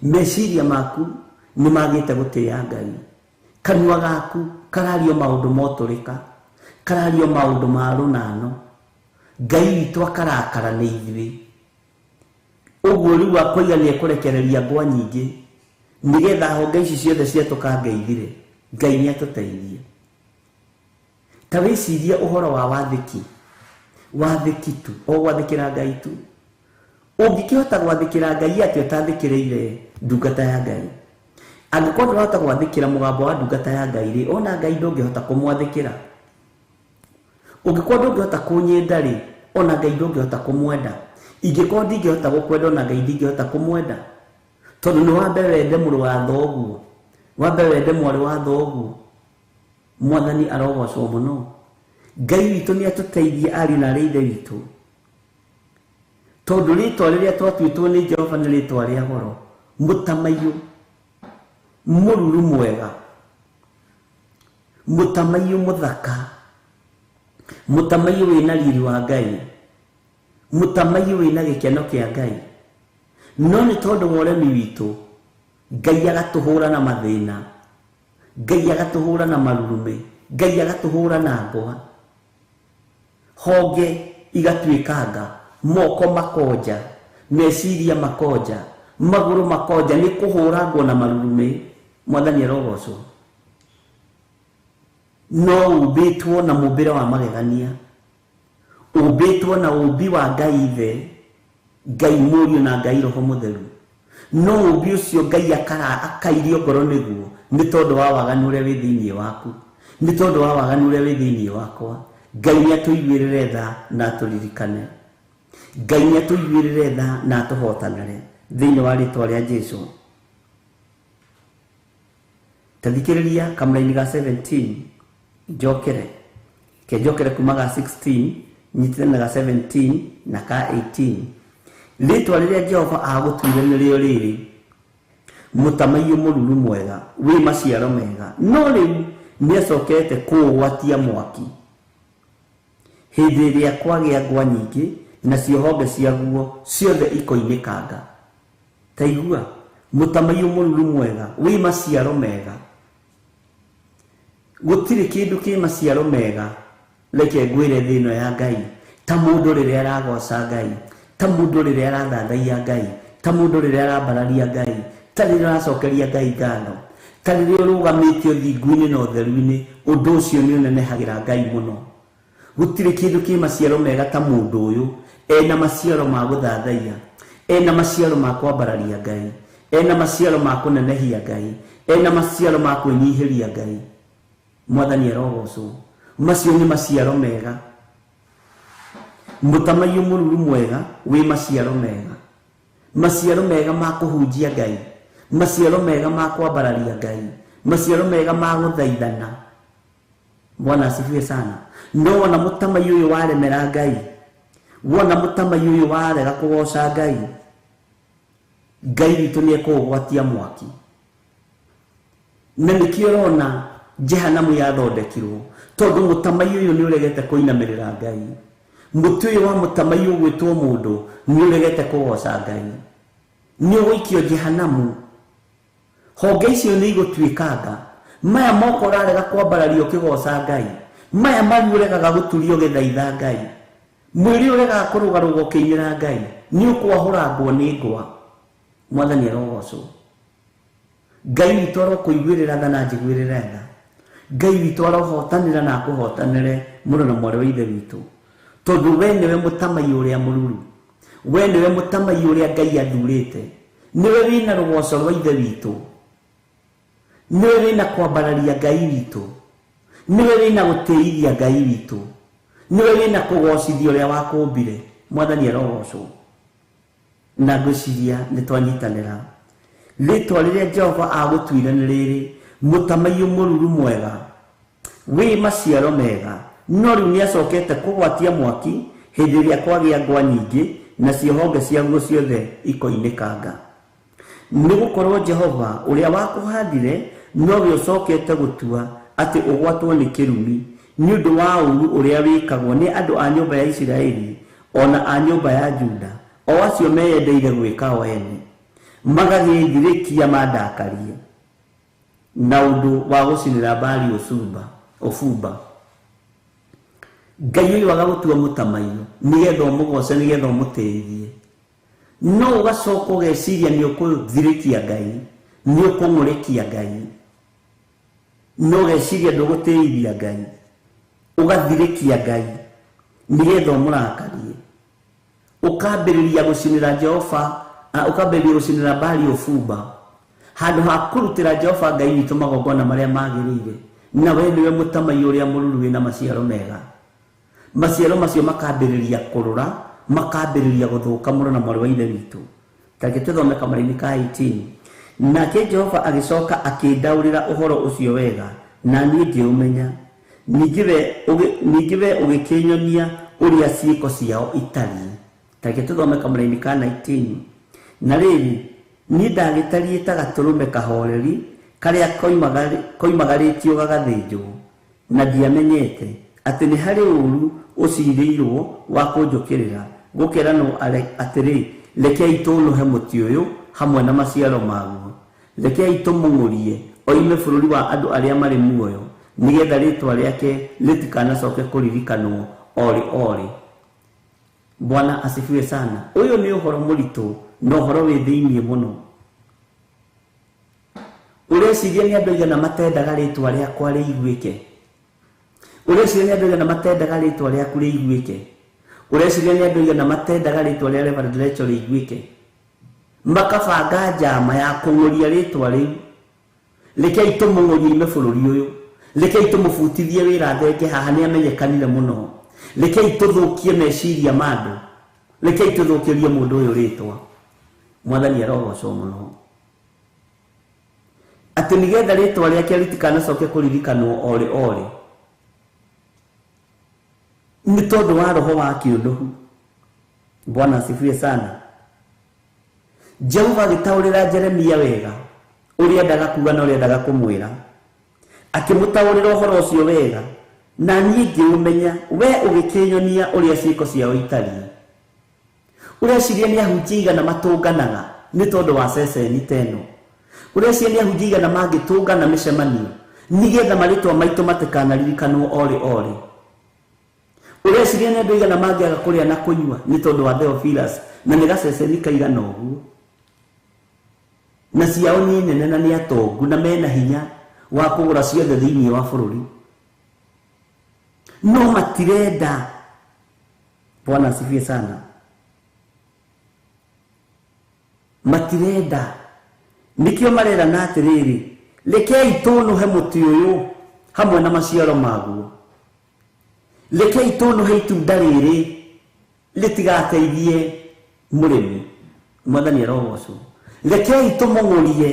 Meciria maku ni magĩte gũtĩĩa Ngai. Kanua gaku karario maũndũ motũrĩka. Karario maũndũ ma rũnano. Ngai witũ akarakara nĩ ithuĩ. Ũguo rĩu akoiga nĩ ekũrekereria ngoa nyingĩ nĩgetha honge ici ciothe ciatũkange ithire. Ngai nĩ atũteithie. Ta wĩcirie ũhoro wa wathĩki. Wathĩki tu. O gwathĩkĩra Ngai tu. Ũngĩkĩhota gwathĩkĩra Ngai atĩ ũtathĩkĩrĩire ndungata ya Ngai. Angĩkorwo ndũrahota gwathĩkĩra mũgambo wa ndungata ya Ngai rĩ, ona Ngai ndũngĩhota kũmwathĩkĩra. Ũngĩkorwo ndũngĩhota kũnyenda rĩ, ona Ngai ndũngĩhota kũmwenda. Ingĩkorwo ndingĩhota gũkwenda ona Ngai ndingĩhota kũmwenda. Tondu nĩ wambe wende mũrũ wa thoguo. Wambe wende mwarĩ wa thoguo. Mwathani arogocwo mũno. Ngai witũ nĩ atũteithie ariũ na arĩ ithe witũ. Tondu rĩtwa rĩrĩa twatuĩtwo nĩ Jehova nĩ rĩtwa rĩa goro. Mũtamaiyo mũruru mwega. Mũtamaiyo mũthaka. Mũtamaiyo wĩna riri wa Ngai. Mũtamaiyo wĩna gĩkeno kĩa Ngai. No nĩ tondu wa ũremi witũ Ngai agatũhũra na mathĩna. Ngai agatũhũra na marurume. Ngai agatũhũra na ngoa. Honge igatuĩkanga. Moko makonja. Meciria makonja. Magũrũ makonja. Nĩ kũhũrangwo na marurume. Mwathani arogocwo. No ũmbĩtwo na mũmbĩre wa magegania. Ũmbĩtwo na ũmbi wa Ngai ithe. Ngai Mũriũ na Ngai Roho Mũtheru. No ũmbi ũcio Ngai akairio ngoro nĩguo nĩ tondu wa waganu ũrĩa wĩ thĩinĩ waku. Nĩ tondu wa waganu ũrĩa wĩ thĩinĩ wakwa. Ngai nĩ atũiguĩrĩre tha na atũririkane. Ngai nĩ atũiguĩrĩre tha na atũhotanĩre thĩinĩ wa rĩtwa rĩa Jesũ. Tathikĩrĩria kamũra-inĩ ga 17 njokere kuma ga 16 nyitire na ga 17 na ka 18. Rĩtwa rĩrĩa Jehova agũtuire nĩrĩo rĩrĩ mũtamaiyo mũruru mwega wĩ maciaro mega. No rĩu nĩ acokete kũũgwatia mwaki hĩndĩ ĩrĩa kwagĩa ngoa nyingĩ nacio honge ciaguo ciothe ikoinĩkanga. Ta igua mũtamaiyo mũruru mwega wĩ maciaro mega. Gũtirĩ kĩndũ kĩ maciaro mega reke ngwĩre thĩ ĩno ya Ngai ta mũndũ rĩrĩa aragoca Ngai, ta mũndũ rĩrĩa arathathaiya Ngai, ta mũndũ rĩrĩa arambararia Ngai, ta rĩrĩa aracokeria Ngai ngatho, ta rĩrĩa ũrũgamĩte ũthingu-inĩ na ũtheru-inĩ. Ũndũ ũcio nĩ ũnenehagĩra Ngai mũno. Gũtirĩ kĩndũ kĩ maciaro mega ta mũndũ ũyũ ena maciaro ma gũthathaiya, ena maciaro ma kwambararia Ngai, ena maciaro ma kũnenehia Ngai, ena maciaro ma kwĩnyihĩria Ngai. mwathani arogocwo macio ni maciaro mega mutamaiyũ mũruru mwega wĩ maciaro mega ma kũhunjia Ngai, maciaro mega ma kwambararia Ngai, maciaro mega ma gũthaithana. Bwana asifiwe sana. No wona mutamaiyũ ũyũ waremera Ngai, wona mutamaiyũ ũyũ warega kũgoca Ngai, Ngai witũ nĩ ekũgwatia mwaki. Na nĩkĩo ũrona Jehanamu yathondekirwo tondũ mutamaiyũ ũyũ nĩ ũregete kũinamĩrĩra Ngai. Mũtĩ ũyũ wa mutamaiyũ gwĩtwo mũndũ nĩ ũregete kũgoca Ngai, nĩ ũgũikio Jehanamu. Honge icio nĩ igũtuĩkanga. Maya moko ũrarega kwambarario ũkĩgoca Ngai, maya mari ũregaga gũturio ũgĩthaitha Ngai, mwĩrĩ ũregaga kũrũgarũga ũkĩinĩra Ngai, nĩ ũkwahũrangwo nĩ ngwa. Mwathani arogocwo. Ngai witũ arokũiguĩrĩra tha na njiguĩrĩre tha. Ngai witũ arohotanĩra na akũhotanĩre mũrũ na mwarĩ wa ithe witũ, tondũ we nĩwe mũtamaiyũ ũrĩa mũruru, we nĩwe mũtamaiyũ ũrĩa Ngai athurĩte, nĩwe wĩna rũgoco rwa ithe witũ, nĩwe wĩna kwambararia Ngai witũ, nĩwe wĩna gũtĩithia Ngai witũ, nĩwe wĩna kũgocithia ũrĩa wakũmbire. Mwathani arogocwo. Na ngwĩciria nĩ twanyitanĩra. Rĩtwa rĩrĩa Jehova agũtuire nĩ rĩrĩ, mũtamaiyũ mũruru mwega wĩ maciaro mega, no rĩu nĩ acokete kũgwatia mwaki hĩndĩ ĩrĩa kwagĩa ngwa nyingĩ na honge ciaguo ciothe ikoinĩkanga. Nĩ gũkorwo Jehova ũrĩa wakũhandire nowe ũcokete gũtua atĩ ũgwatwo nĩ kĩrumi nĩ ũndũ wa ũũru ũrĩa wĩkagwo nĩ andũ a nyũmba ya Isiraeli ona a nyũmba ya Juda, o acio meyendeire gwĩka o ene, magagĩthirĩkia mandakarie na ũndũ wa gũcinĩra Baali ũbumba. Ngai ũyũ agagũtua mũtamaiyũ nĩgetha ũmũgoce, nĩgetha ũmũtĩithie, no ũgacoka ũgeciria nĩ ũkũthirĩkia Ngai, nĩ ũkũng'ũrĩkia Ngai, no ũgeciria ndũgũtĩithia Ngai, ũgathirĩkia Ngai nĩgetha ũmũrakarie, ũkambĩrĩria gũcinĩra Jehova, ũkambĩrĩria gũcinĩra Baali ũbumba handũ ha kũrutĩra Jehova Ngai witũ magongona marĩa magĩrĩire. Na we nĩwe mũtamaiyũ ũrĩa mũruru wĩna maciaro mega. Maciaro macio makambĩrĩria kũrũra, makambĩrĩria gũthũka mũrũ na mwarĩ wa ithe witũ. Tareke tũthome Kamũra-inĩ ka 18. Nake Jehova agĩcoka akĩndaũrĩra ũhoro ũcio wega, na niĩ ngĩũmenya. Ningĩ we ũgĩkĩnyonia ũrĩa ciĩko ciao itariĩ. Tareke tũthome Kamũra-inĩ ka 19. Na rĩrĩ, niĩ ndagĩtariĩ ta gatũrũme kahoreri karĩa koimagarĩtio gagathĩnjwo, na ndiamenyete atĩ nĩ harĩ ũũru ũcirĩirwo wa kũnjũkĩrĩra, gũkeranwo atĩrĩ, rekei tũnũhe mũtĩ ũyũ hamwe na maciaro maguo, rekei tũmũng'ũrie oime bũrũri wa andũ arĩa marĩ muoyo, nĩgetha rĩtwa rĩake rĩtikanacoke kũririkanwo orĩ. Bwana asifiwe sana. Ũyũ nĩ ũhoro mũritũ na ũhoro wĩ thĩiniĩ mũno. Ũreciria nĩ andũ aigana matendaga rĩtwa rĩakwa rĩiguĩke? Ũreciria nĩ andũ aigana matendaga rĩtwa rĩaku rĩiguĩke? Ũreciria nĩ andũ aigana matendaga rĩtwa rĩa Reverend Rachel rĩiguĩke? Makabanga njama ya kũng'ũria rĩtwa rĩu. Rekei tũmũng'ũrie ime bũrũri ũyũ, rekei tũmũbutithie wĩra thenge haha nĩ amenyekanire mũno, rekei tũthũkie meciria ma andũ, rekei tũthũkĩrie mũndũ ũyũ rĩtwa. Mwathani arogocwo mũno. Atĩ nĩgetha rĩtwa rĩake rĩtikanacoke kũririkanwo orĩ. Nĩ tondũ wa roho wa kĩũnũhu. Bwana asifiwe sana. Jehova agĩtaũrĩra Jeremia wega ũrĩa endaga kuga na ũrĩa endaga kũmwĩra, akĩmũtaũrĩra ũhoro ũcio wega, na niĩ ngĩũmenya, we ũgĩkĩnyonia ũrĩa ciĩko ciao itariĩ. Ũreciria nĩ ahunjia igana matũnganaga nĩ tondũ wa ceceni teno? Ũreciria nĩ ahunjia igana mangĩtũngana mĩcemanio nĩgetha marĩtwa maitũ matikanaririkanwo orĩ? Ũreciria nĩ andũ igana mangĩaga kũrĩa na kũnyua nĩ tondũ wa Theophilus na nĩ gaceceni kaigana ũguo? Na ciao nĩ nene na nĩ atongu na mena hinya wa kũgũra ciothe thĩiniĩ wa bũrũri, no matirenda. Bwana asifiwe sana. Matirenda, nikĩo marerana atĩrĩrĩ, rekei tũnũhe mũtĩ ũyũ hamwe na maciaro maguo. Rekei tũnũhe itunda rĩrĩ rĩtigateithie mũrĩmi. Mwathani arogocwo. Rekei tũmũng'ũrie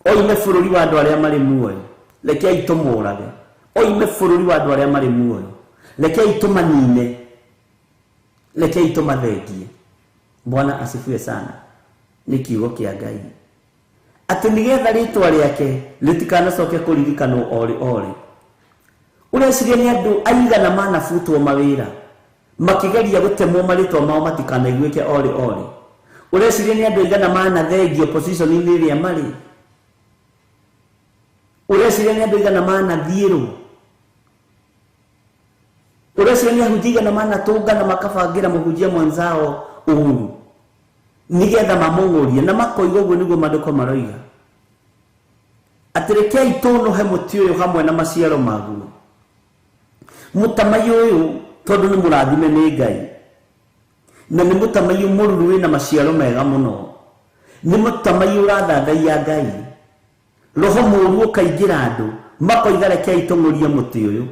oime bũrũri wa andũ arĩa marĩ muoyo. Rekei tũmũũrage oime bũrũri wa andũ arĩa marĩ muoyo. Rekei tũmanine, rekei tũmathengie. Bwana asifiwe sana. Nĩ kiugo kĩa Ngai atĩ nĩgetha rĩtwa rĩake rĩtikanacoke kũririkanwo ore. Ũreciria nĩ andũ aigana manabutwo mawĩra makĩgeria gũtemwo marĩtwa mao matikanaiguĩke ore. Ũreciria nĩ andũ aigana manathengio position-inĩ ĩrĩa marĩ. Ũreciria nĩ andũ aigana manathiĩrwo. Ũreciria nĩ ahunjia aigana manatũngana makabangira mũhunjia mwenzao ũhuru nĩgetha mamũng'ũrie na makoiga ũguo nĩguo maandĩko maroiga. Atĩ rekei tũnũhe mũtĩ ũyũ hamwe na maciaro maguo. Mũtamaiyũ ũyũ tondũ nĩ mũrathime nĩ Ngai na nĩ mũtamaiyũ mũruru wĩna maciaro mega mũno. Nĩ mũtamaiyũ ũrathathaiya Ngai. Roho mũũru ũkaingĩra andũ makoiga rekei tũng'ũrie mũtĩ ũyũ,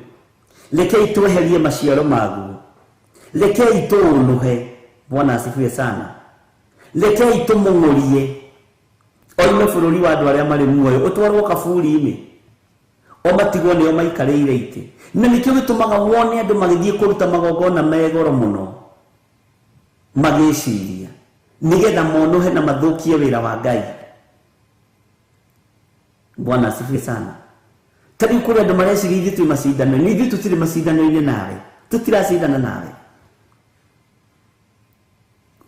rekei tweherie maciaro maguo, rekei tũũnũhe. Bwana asifiwe sana. Rekei tũmũng'ũrie oime bũrũri wa andũ arĩa marĩ muoyo ũtwarwo kaburi-inĩ o matigwo nĩo maikarĩire itĩ. Na nĩkĩo gĩtũmaga wone andũ magĩthiĩ kũruta magongona me goro mũno magĩciria nĩgetha monũhe na mathũkie wĩra wa Ngai. Bwana asifiwe sana. Tari kũrĩ andũ mareciria ithuĩ twĩ macindano-inĩ. Ithuĩ tũtirĩ macindano-inĩ nawe, tũtiracindana nawe.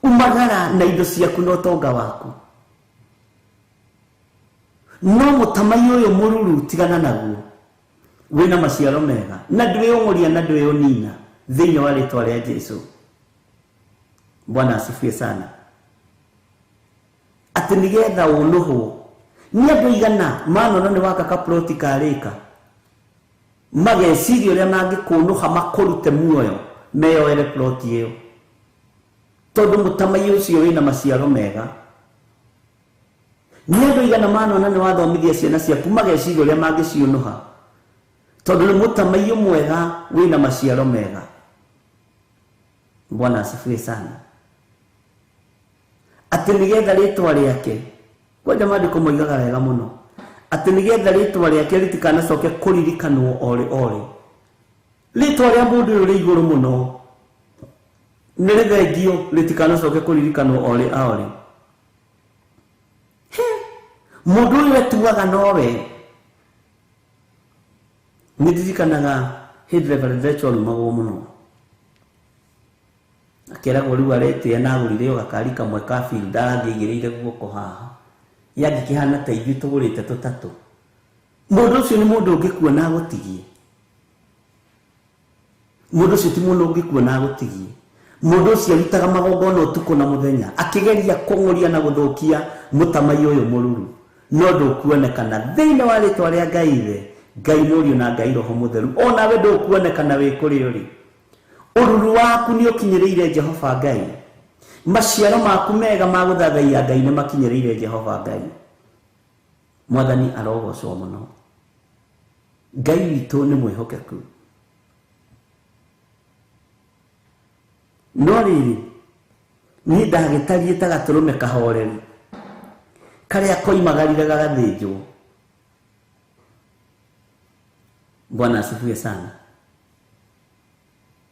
Umagara na indo ciaku na ũtonga waku. No mũtamaiyũ ũyũ mũruru tigana naguo wĩna maciaro mega na ndwĩũng'ũria na ndwĩũnina thĩinĩ wa rĩtwa rĩa Jesũ. Bwana asifiwe sana. Atĩ nĩgetha ũnũhwo nĩ andũ aigana manona nĩ waka kaploti karĩka mageciria ũrĩa mangĩkũnũha makũrute muoyo meyoere ploti ĩyo tondũ mũtamaiyũ ũcio wĩna maciaro mega. Nĩ andũ aigana manona nĩ wathomithia ciana ciaku mageciria ũrĩa mangĩciũnũha tondũ nĩ mũtamaiyũ mwega wĩna maciaro mega. Bwana asifiwe sana. Atĩ nĩgetha rĩtwa rĩake, kwanja maandĩko moigaga wega mũno, atĩ nĩgetha rĩtwa rĩake rĩtikanacoke kũririkanwo ore. Rĩtwa rĩa mũndũ ũyũ rĩ igũrũ mũno, nĩ rĩthengio rĩtikanacoke kũririkanwo ore. Mũndũ ũyũ etuaga nowe. Nĩ ndirikanaga hĩndĩ Reverend Rachel magwo mũno akeragwo rĩu aretĩa na agũrire o gakari kamwe ka field arathiĩ aigĩrĩire guoko haha yangĩkĩhana ta ithuĩ tũgũrĩte tũtatũ. Mũndũ ũcio nĩ mũndũ ũngĩkuona agũtigie. Mũndũ ũcio ti mũndũ ũngĩkuona agũtigie. Mũndũ ũcio arutaga magongona ũtukũ na mũthenya akĩgeria kũng'ũria na gũthũkia mũtamaiyũ ũyũ mũruru, no ndũkuonekana thĩinĩ wa rĩtwa rĩa Ngai ithe, Ngai Mũriũ na Ngai Roho Mũtheru. Onawe ndũkuonekana wĩ kũrĩ ũrĩ. Ũruru waku nĩ ũkinyĩrĩire Jehova Ngai. Maciaro maku mega ma gũthathaiya Ngai nĩ makinyĩrĩire Jehova Ngai. Mwathani arogocwo mũno. Ngai witũ nĩ mwĩhokeku. No rĩrĩ niĩ ndagĩtariĩ ta gatũrũme kahoreri karĩa koimagarire gagathĩnjwo. Bwana asifiwe sana.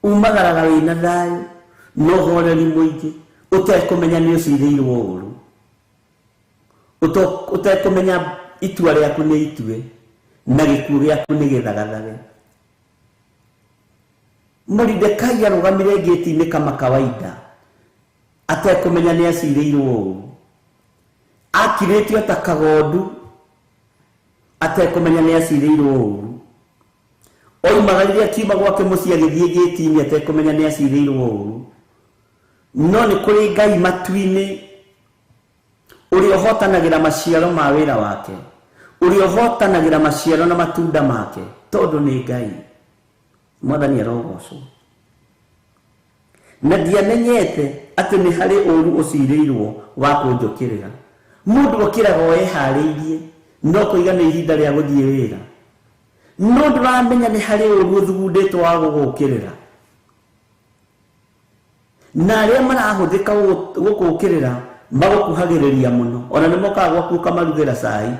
Umagaraga wĩna thayũ no horeri mũingĩ ũtekũmenya nĩ ũcirĩirwo ũũru, ũtekũmenya itua rĩaku nĩ itue na gĩkuũ gĩaku nĩ gĩthagathage. Moridekai arũgamire ngĩti-inĩ kama kawaida atekũmenya nĩ acirĩirwo ũũru, akirĩtio ta kagondu atekũmenya nĩ acirĩirwo ũũru. Oimagarire akiuma gwake mũciĩ agĩthiĩ ngĩti-inĩ atekũmenya nĩ acirĩirwo ũũru. No nĩ kũrĩ Ngai matu-inĩ ũrĩa ũhotanagĩra maciaro ma wĩra wake, ũrĩa ũhotanagĩra maciaro na matunda make tondũ nĩ Ngai. Mwathani arogocwo. Na ndiamenyete atĩ nĩ harĩ ũũru ũcirĩirwo wa kũnjũkĩrĩra. Mũndũ okĩraga eharĩirie no kũiga nĩ ihinda rĩa gũthiĩ wĩra, no ndũramenya nĩ harĩ ũru ũthugundĩtwo wa gũgũkĩrĩra, na arĩa marahũthĩka gũgũkĩrĩra magũkuhagĩrĩria mũno. Ona nĩ mokaga gwaku ũkamarugĩra cai,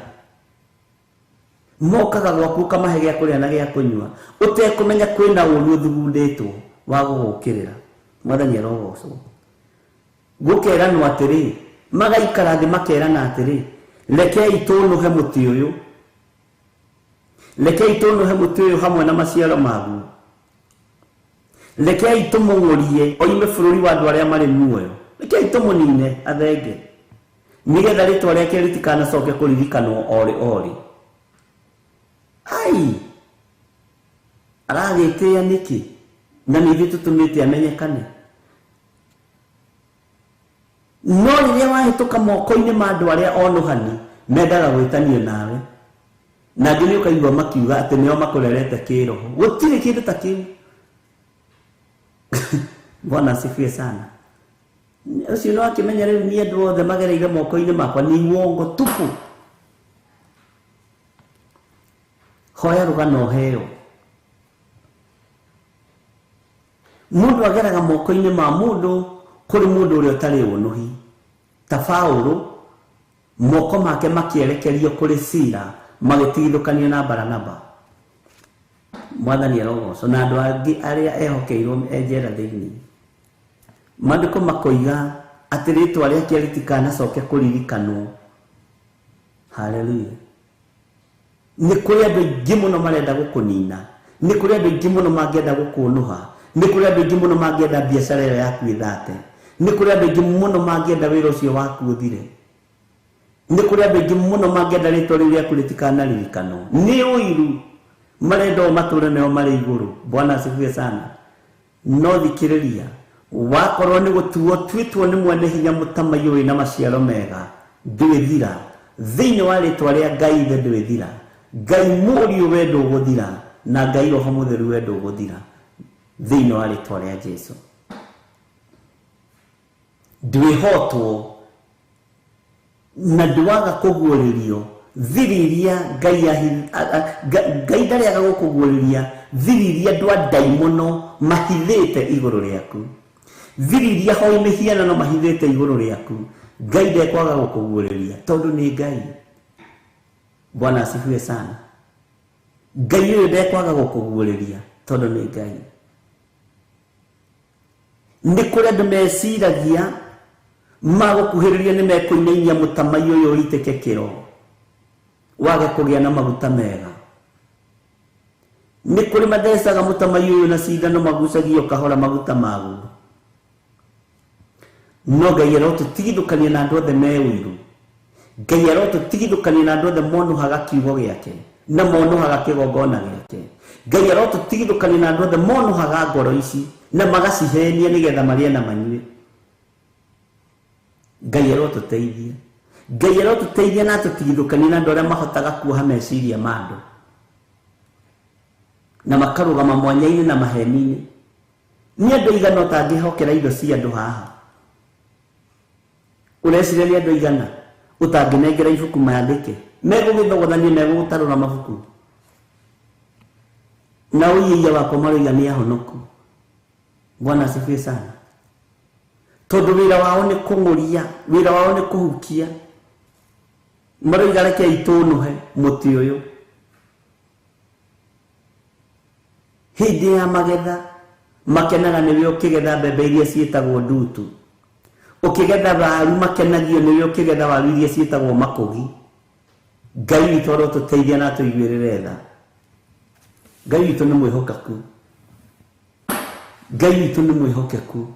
mokaga gwaku ũkamahe gĩa kũrĩa na gĩa kũnyua, ũtekũmenya kwĩna ũru ũthugundĩtwo wa gũgũkĩrĩra. Mwathani arogocwo. Gũkeranwo atĩrĩ, magaikara thĩ makerana atĩrĩ, rekei tũnũhe mũtĩ ũyũ, rekei tũnũhe mũtĩ ũyũ hamwe na maciaro maguo, rekei tũmũng'ũrie oime bũrũri wa andũ arĩa marĩ muoyo, rekei tũmũnine athenge, nĩgetha rĩtwa rĩake rĩtikanacoke kũririkanwo orĩ. Ai, aragĩtĩĩa nĩkĩ? Na nĩ ithuĩ tũtũmĩte amenyekane. No rĩrĩa wahĩtũka moko-inĩ ma andũ arĩa onuhani mendaga gwĩtanio nawe, na angĩ nĩ ũkaigua makiuga atĩ nĩo makũrerete kĩroho. Gũtirĩ kĩndũ ta kĩu. Bwana asifiwe sana. Ũcio no akĩmenya rĩu niĩ andũ othe magereire moko-inĩ makwa nĩ uongo tupu. Hoya rũgano ũheo. Mũndũ ageraga moko-inĩ ma mũndũ kũrĩ mũndũ ũrĩa ũtarĩ ũnuhi. Ta Paulo, moko make makĩerekerio kũrĩ Sila, magĩtigithũkanio na Baranaba. Mwathani arogocwo. Na andũ angĩ arĩa ehokeirwo enjera thĩinĩ, maandĩko makoiga atĩ rĩtwa rĩake rĩtikanacoke kũririkanwo. Haleluya. Nĩ kũrĩ andũ aingĩ mũno marenda gũkũnina, nĩ kũrĩ andũ aingĩ mũno mangĩenda gũkũnũha, nĩ kũrĩ andũ aingĩ mũno mangĩenda biacara ĩyo yaku ĩthate, nĩ kũrĩ andũ aingĩ mũno mangĩenda wĩra ũcio waku ũthire, nĩ kũrĩ andũ aingĩ mũno mangĩenda rĩtwa rĩu rĩaku rĩtikanaririkanwo. Nĩ ũiru marenda o matũũre nĩo marĩ igũrũ. Bwana asifiwe sana. No thikĩrĩria, wakorwo nĩ gũtuo tuĩtwo nĩ mwene hinya mũtamaiyũ wĩna maciaro mega, ndwĩthira thĩinĩ wa rĩtwa rĩa Ngai. Ithe ndwĩthira. Ngai mũriũ we ndũgũthira, na Ngai Roho Mũtheru we ndũgũthira thĩinĩ wa rĩtwa rĩa Jesũ. Ndwĩhotwo na ndwaga kũguũrĩrio thiri iria Ngai ndarĩaga gũkũguũrĩria thiri iria andũ a ndaimono mahithĩte igũrũ rĩaku, thiri iria hoi mĩhianano mahithĩte igũrũ rĩaku. Ngai ndekwaga gũkũguũrĩria tondũ nĩ Ngai. Bwana asifiwe sana. Ngai ũyũ ndekwaga gũkũguũrĩria tondũ nĩ Ngai. Nĩ kũrĩ andũ meciragia magũkuhĩrĩria nĩ mekũinainia mũtamaiyũ ũyũ ũitĩke kĩro, wage kũgĩa na maguta mega. Nĩ kũrĩ mathecaga mũtamaiyũ ũyũ na cindano magucagio kahora maguta maguo. No Ngai arotũtigithũkania na andũ othe me ũiru. Ngai arotũtigithũkania na andũ othe monuhaga kiugo gĩake na monuhaga kĩgongona gĩake. Ngai arotũtigithũkania na andũ othe monuhaga ngoro ici na magacihenia nĩgetha marĩe na manyue. Ngai arotũteithia. Ngai arotũteithia na atũtigithũkania na andũ arĩa mahotaga kuoha meciria ma andũ na makarũgama mwanya-inĩ na maheni-inĩ. Nĩ andũ aigana ũtangĩhokera indo cia andũ haha? Ũreciria nĩ andũ aigana ũtangĩnengera ibuku maandĩke? Megũgĩthogothania, megũgũtarũra mabuku. Na ũiyĩia wakwa maroiga nĩ ahonoku. Bwana asifiwe sana. Tondũ wĩra wao nĩ kũng'ũria, wĩra wao nĩ kũhukia. Maroiga rekei tũnũhe mũtĩ ũyũ. Hĩndĩ ya magetha makenaga nĩwe ũkĩgetha mbembe iria ciĩtagwo ndutu. Ũkĩgetha waru makenagio nĩwe ũkĩgetha waru iria ciĩtagwo makũgi. Ngai witũ arotũteithia na atũiguĩrĩre tha. Ngai witũ nĩ mwĩhokeku. Ngai witũ nĩ mwĩhokeku.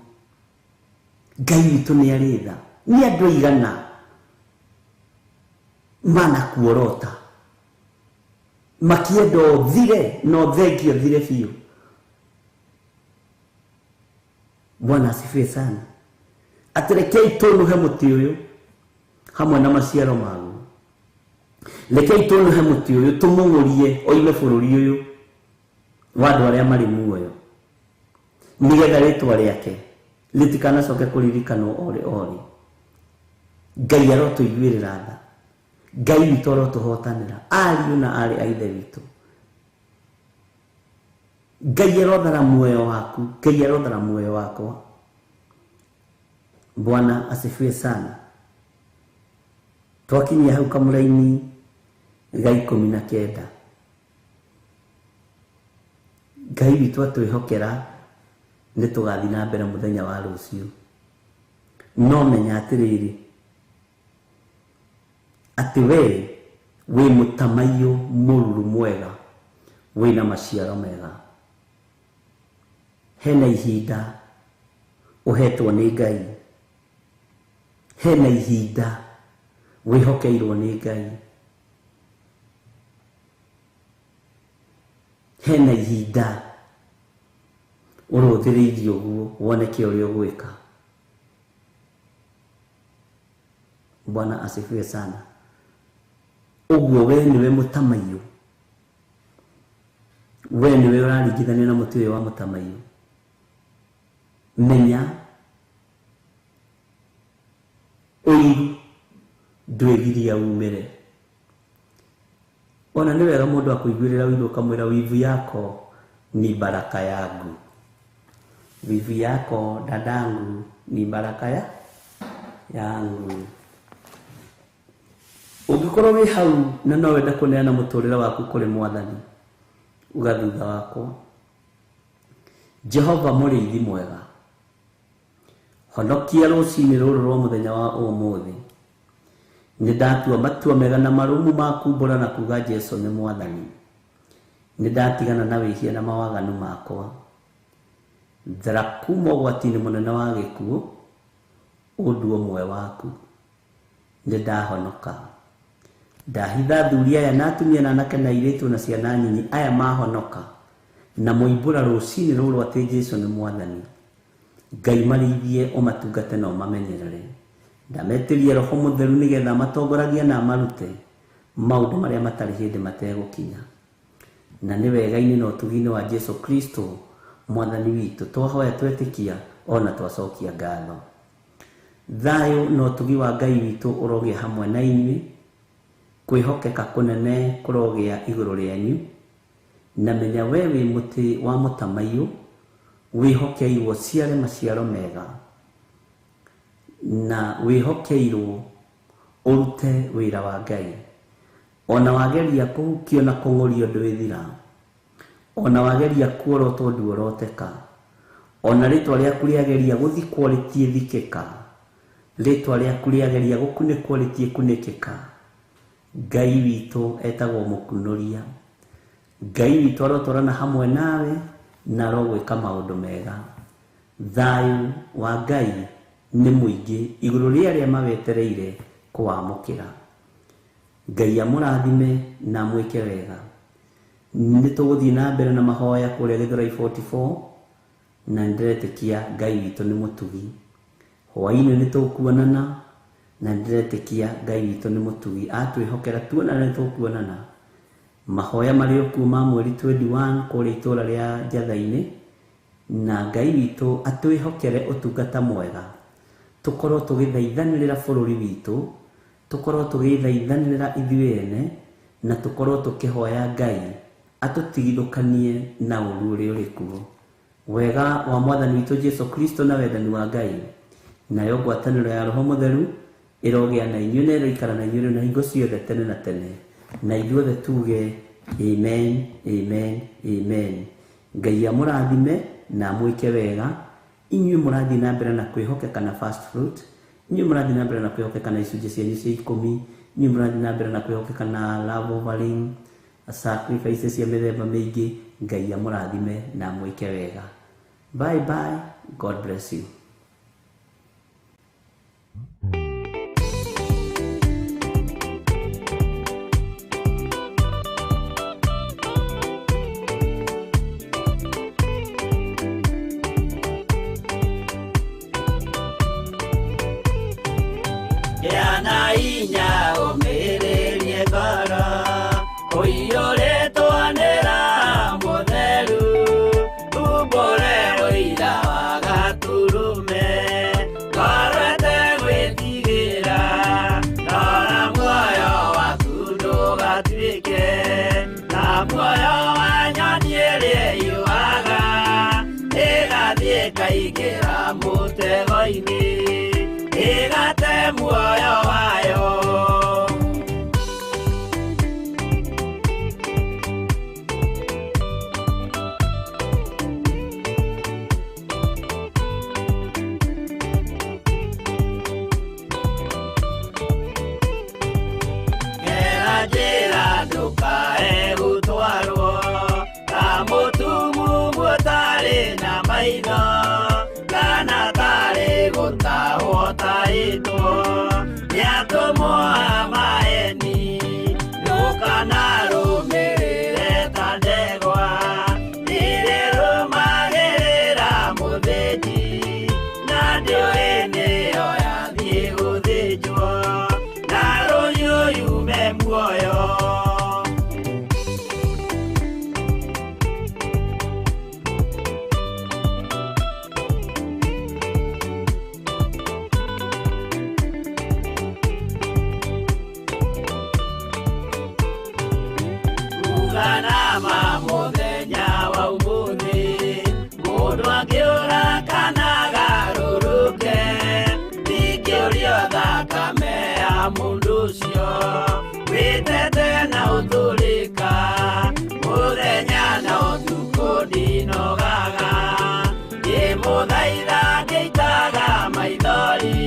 Ngai witũ nĩ arĩ tha. Nĩ andũ aigana manakuorota makienda ũthire no thengio thire biũ. Bwana asifiwe sana. Atĩ rekei tũnũhe mũtĩ ũyũ hamwe na maciaro maguo. Rekei tũnũhe mũtĩ ũyũ tũmũng'ũrie oime bũrũri ũyũ wa andũ arĩa marĩ muoyo, nĩgetha rĩtwa rĩake rĩtikanacoke kũririkanwo orĩ. Ngai arotũiguĩrĩra tha. Ngai witũ arotũhotanĩra, ariũ na arĩ a Ithe witũ. Ngai arothara muoyo waku, Ngai arothara muoyo wakwa. Bwana asifiwe sana. Twakinyia hau kamuraini ga 19. Ngai witũ atwĩhokera nĩ tũgathi na mbere mũthenya wa rũciũ. No menya atĩrĩrĩ, atĩ we wĩ mũtamaiyũ mũruru mwega, wĩna maciaro mega. Hena ihinda ũhetwo nĩ Ngai, hena ihinda wĩhokeirwo nĩ Ngai, hena ihinda ũrũthĩrĩirie ũguo woneke ũrĩa ũgwĩka. Bwana asifiwe sana. Ũguo we nĩwe mũtamaiyũ, we nĩwe ũraringithanio na mũtĩ ũyũ wa mũtamaiyũ. Menya ũiru ndwĩgiria umĩre. Ona nĩ wega mũndũ akũiguĩrĩra ũiru ũkamwĩra wivu yako ni baraka yangu, wivu yako dadangu ni baraka yangu. Ũngĩkorwo wĩ hau na no wenda kũneana mũtũrĩre waku kũrĩ Mwathani, uga thutha wakwa. Jehova mũrĩithi mwega, honokia rũcinĩ rũrũ rwa mũthenya wa ũmũthĩ. Nĩ ndatua matua mega na marũmu ma kumbũra na kuga Jesũ nĩ Mwathani. Nĩ ndatigana na wĩhia na mawaganu makwa. Thara kuma ũgwati-inĩ mũnene wa gĩkuũ, ũndũ ũmwe waku. Nĩ ndahonoka. Ndahitha athuri aya na atumia na anake na airĩtu na ciana nyinyi aya mahonoka na moimbũra rũcinĩ rũrũ atĩ Jesũ nĩ Mwathani. Ngai marĩithie ũmatungate na ũmamenyerere. Ndametĩria Roho Mũtheru nĩgetha matongoragia na marute maũndũ marĩa matarĩ hĩndĩ mategũkinya. Na nĩ wega-inĩ na ũtugi-inĩ wa Jesũ Kristo Mwathani witũ twahoya twetĩkia ona twacokia ngatho. Thayũ na ũtugi wa Ngai witũ ũrogĩa hamwe na inyuĩ. Kwĩhokeka kũnene kũrogĩa igũrũ rĩanyu. Na menya we wĩ mũtĩ wa mũtamaiyũ wĩhokeirwo ciare maciaro mega, na wĩhokeirwo ũrute wĩra wa Ngai. Ona wageria kũhukio na kũng'ũrio ndwĩthira, ona wageria kuorotwo nduoroteka, ona rĩtwa rĩaku rĩageria gũthikwo rĩtiĩthikĩka, rĩtwa rĩaku rĩageria gũkunĩkwo rĩtiĩkunĩkĩka. Ngai witũ etagwo mũkunũria. Ngai witũ arotwarana hamwe nawe na arogwĩka maũndũ mega. Thayũ wa Ngai nĩ mũingĩ igũrũ rĩa arĩa mawetereire kũwamũkĩra. Ngai amũrathime na mwĩke wega. Nĩ tũgũthiĩ na mbere na mahoya kũrĩa Gĩthũrai 44 na ndĩretĩkia Ngai witũ nĩ mũtugi. Hwaĩ-inĩ nĩ tũkuonana na ndĩretĩkia Ngai witũ nĩ mũtugi. Atwĩhokera tuonana nĩ tũkuonana. Mahoya marĩ o kuma mweri 21 kũrĩa itũũra rĩa Njatha-inĩ, na Ngai witũ atwĩhokere ũtungata mwega. Tũkorwo tũgĩthaithanĩrĩra bũrũri witũ, tũkorwo tũgĩthaithanĩrĩra ithuĩ ene, na tũkorwo tũkĩhoya Ngai atũtigithũkanie na ũũru ũrĩa ũrĩ kuo. Wega wa Mwathani witũ Jesũ Kristo na wendani wa Ngai nayo ngwatanĩro ya Roho Mũtheru ĩrogĩa na inyuĩ na ĩroikara na inyuĩ na hingo ciothe tene na tene. Na ithuothe tuge amen, amen, amen. Ngai amũrathime na mwĩke wega. Inyuĩ mũrathiĩ na mbere na kwĩhokeka na fast fruit. Inyuĩ mũrathiĩ na mbere na kwĩhokeka na icunjĩ cianyu cia 10. Inyuĩ mũrathiĩ na mbere na kwĩhokeka na love offering, sacrifices cia mĩthemba mĩingĩ. Ngai amũrathime na mwĩke wega. Bye bye. God bless you. Yana inya umirerie ngoro uiyũrĩtwanĩra Mũtheru umbũre ũira wa Gatũrũme. ĩkaingĩra mũtego-inĩ ĩgate muoyo wayo. Njĩra ndũkae gũtwarwo ta mũtumu mũtarĩ na maitho, kana tarĩ gũtahwo taĩtwo nĩ atũmwo a maeni. Ndũkanarũmĩrĩre ta ndegwa ĩrĩrũmagĩrĩra mũthĩnji, na ndĩũĩ nĩyo yathiĩ gũthĩnjwo na rũhiũ yume muoyo. Uganama mũthenya wa ũmũthĩ mũndũ angĩũra kana agarũrũke, ndingĩũrio thakame ya mũndũ ũcio wĩtete na ũtũrĩka. Mũthenya na ũtukũ ndinogaga ngĩmũthaitha ngĩitaga maithori,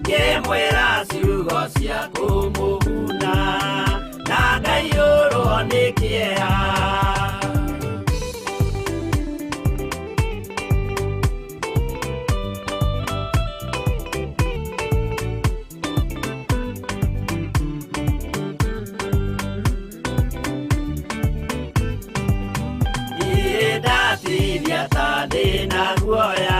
ngĩmwĩra ciugo cia kũmũguna na ngaiyũrwo nĩ kĩeha. Ndatithia ta ndĩ na guoya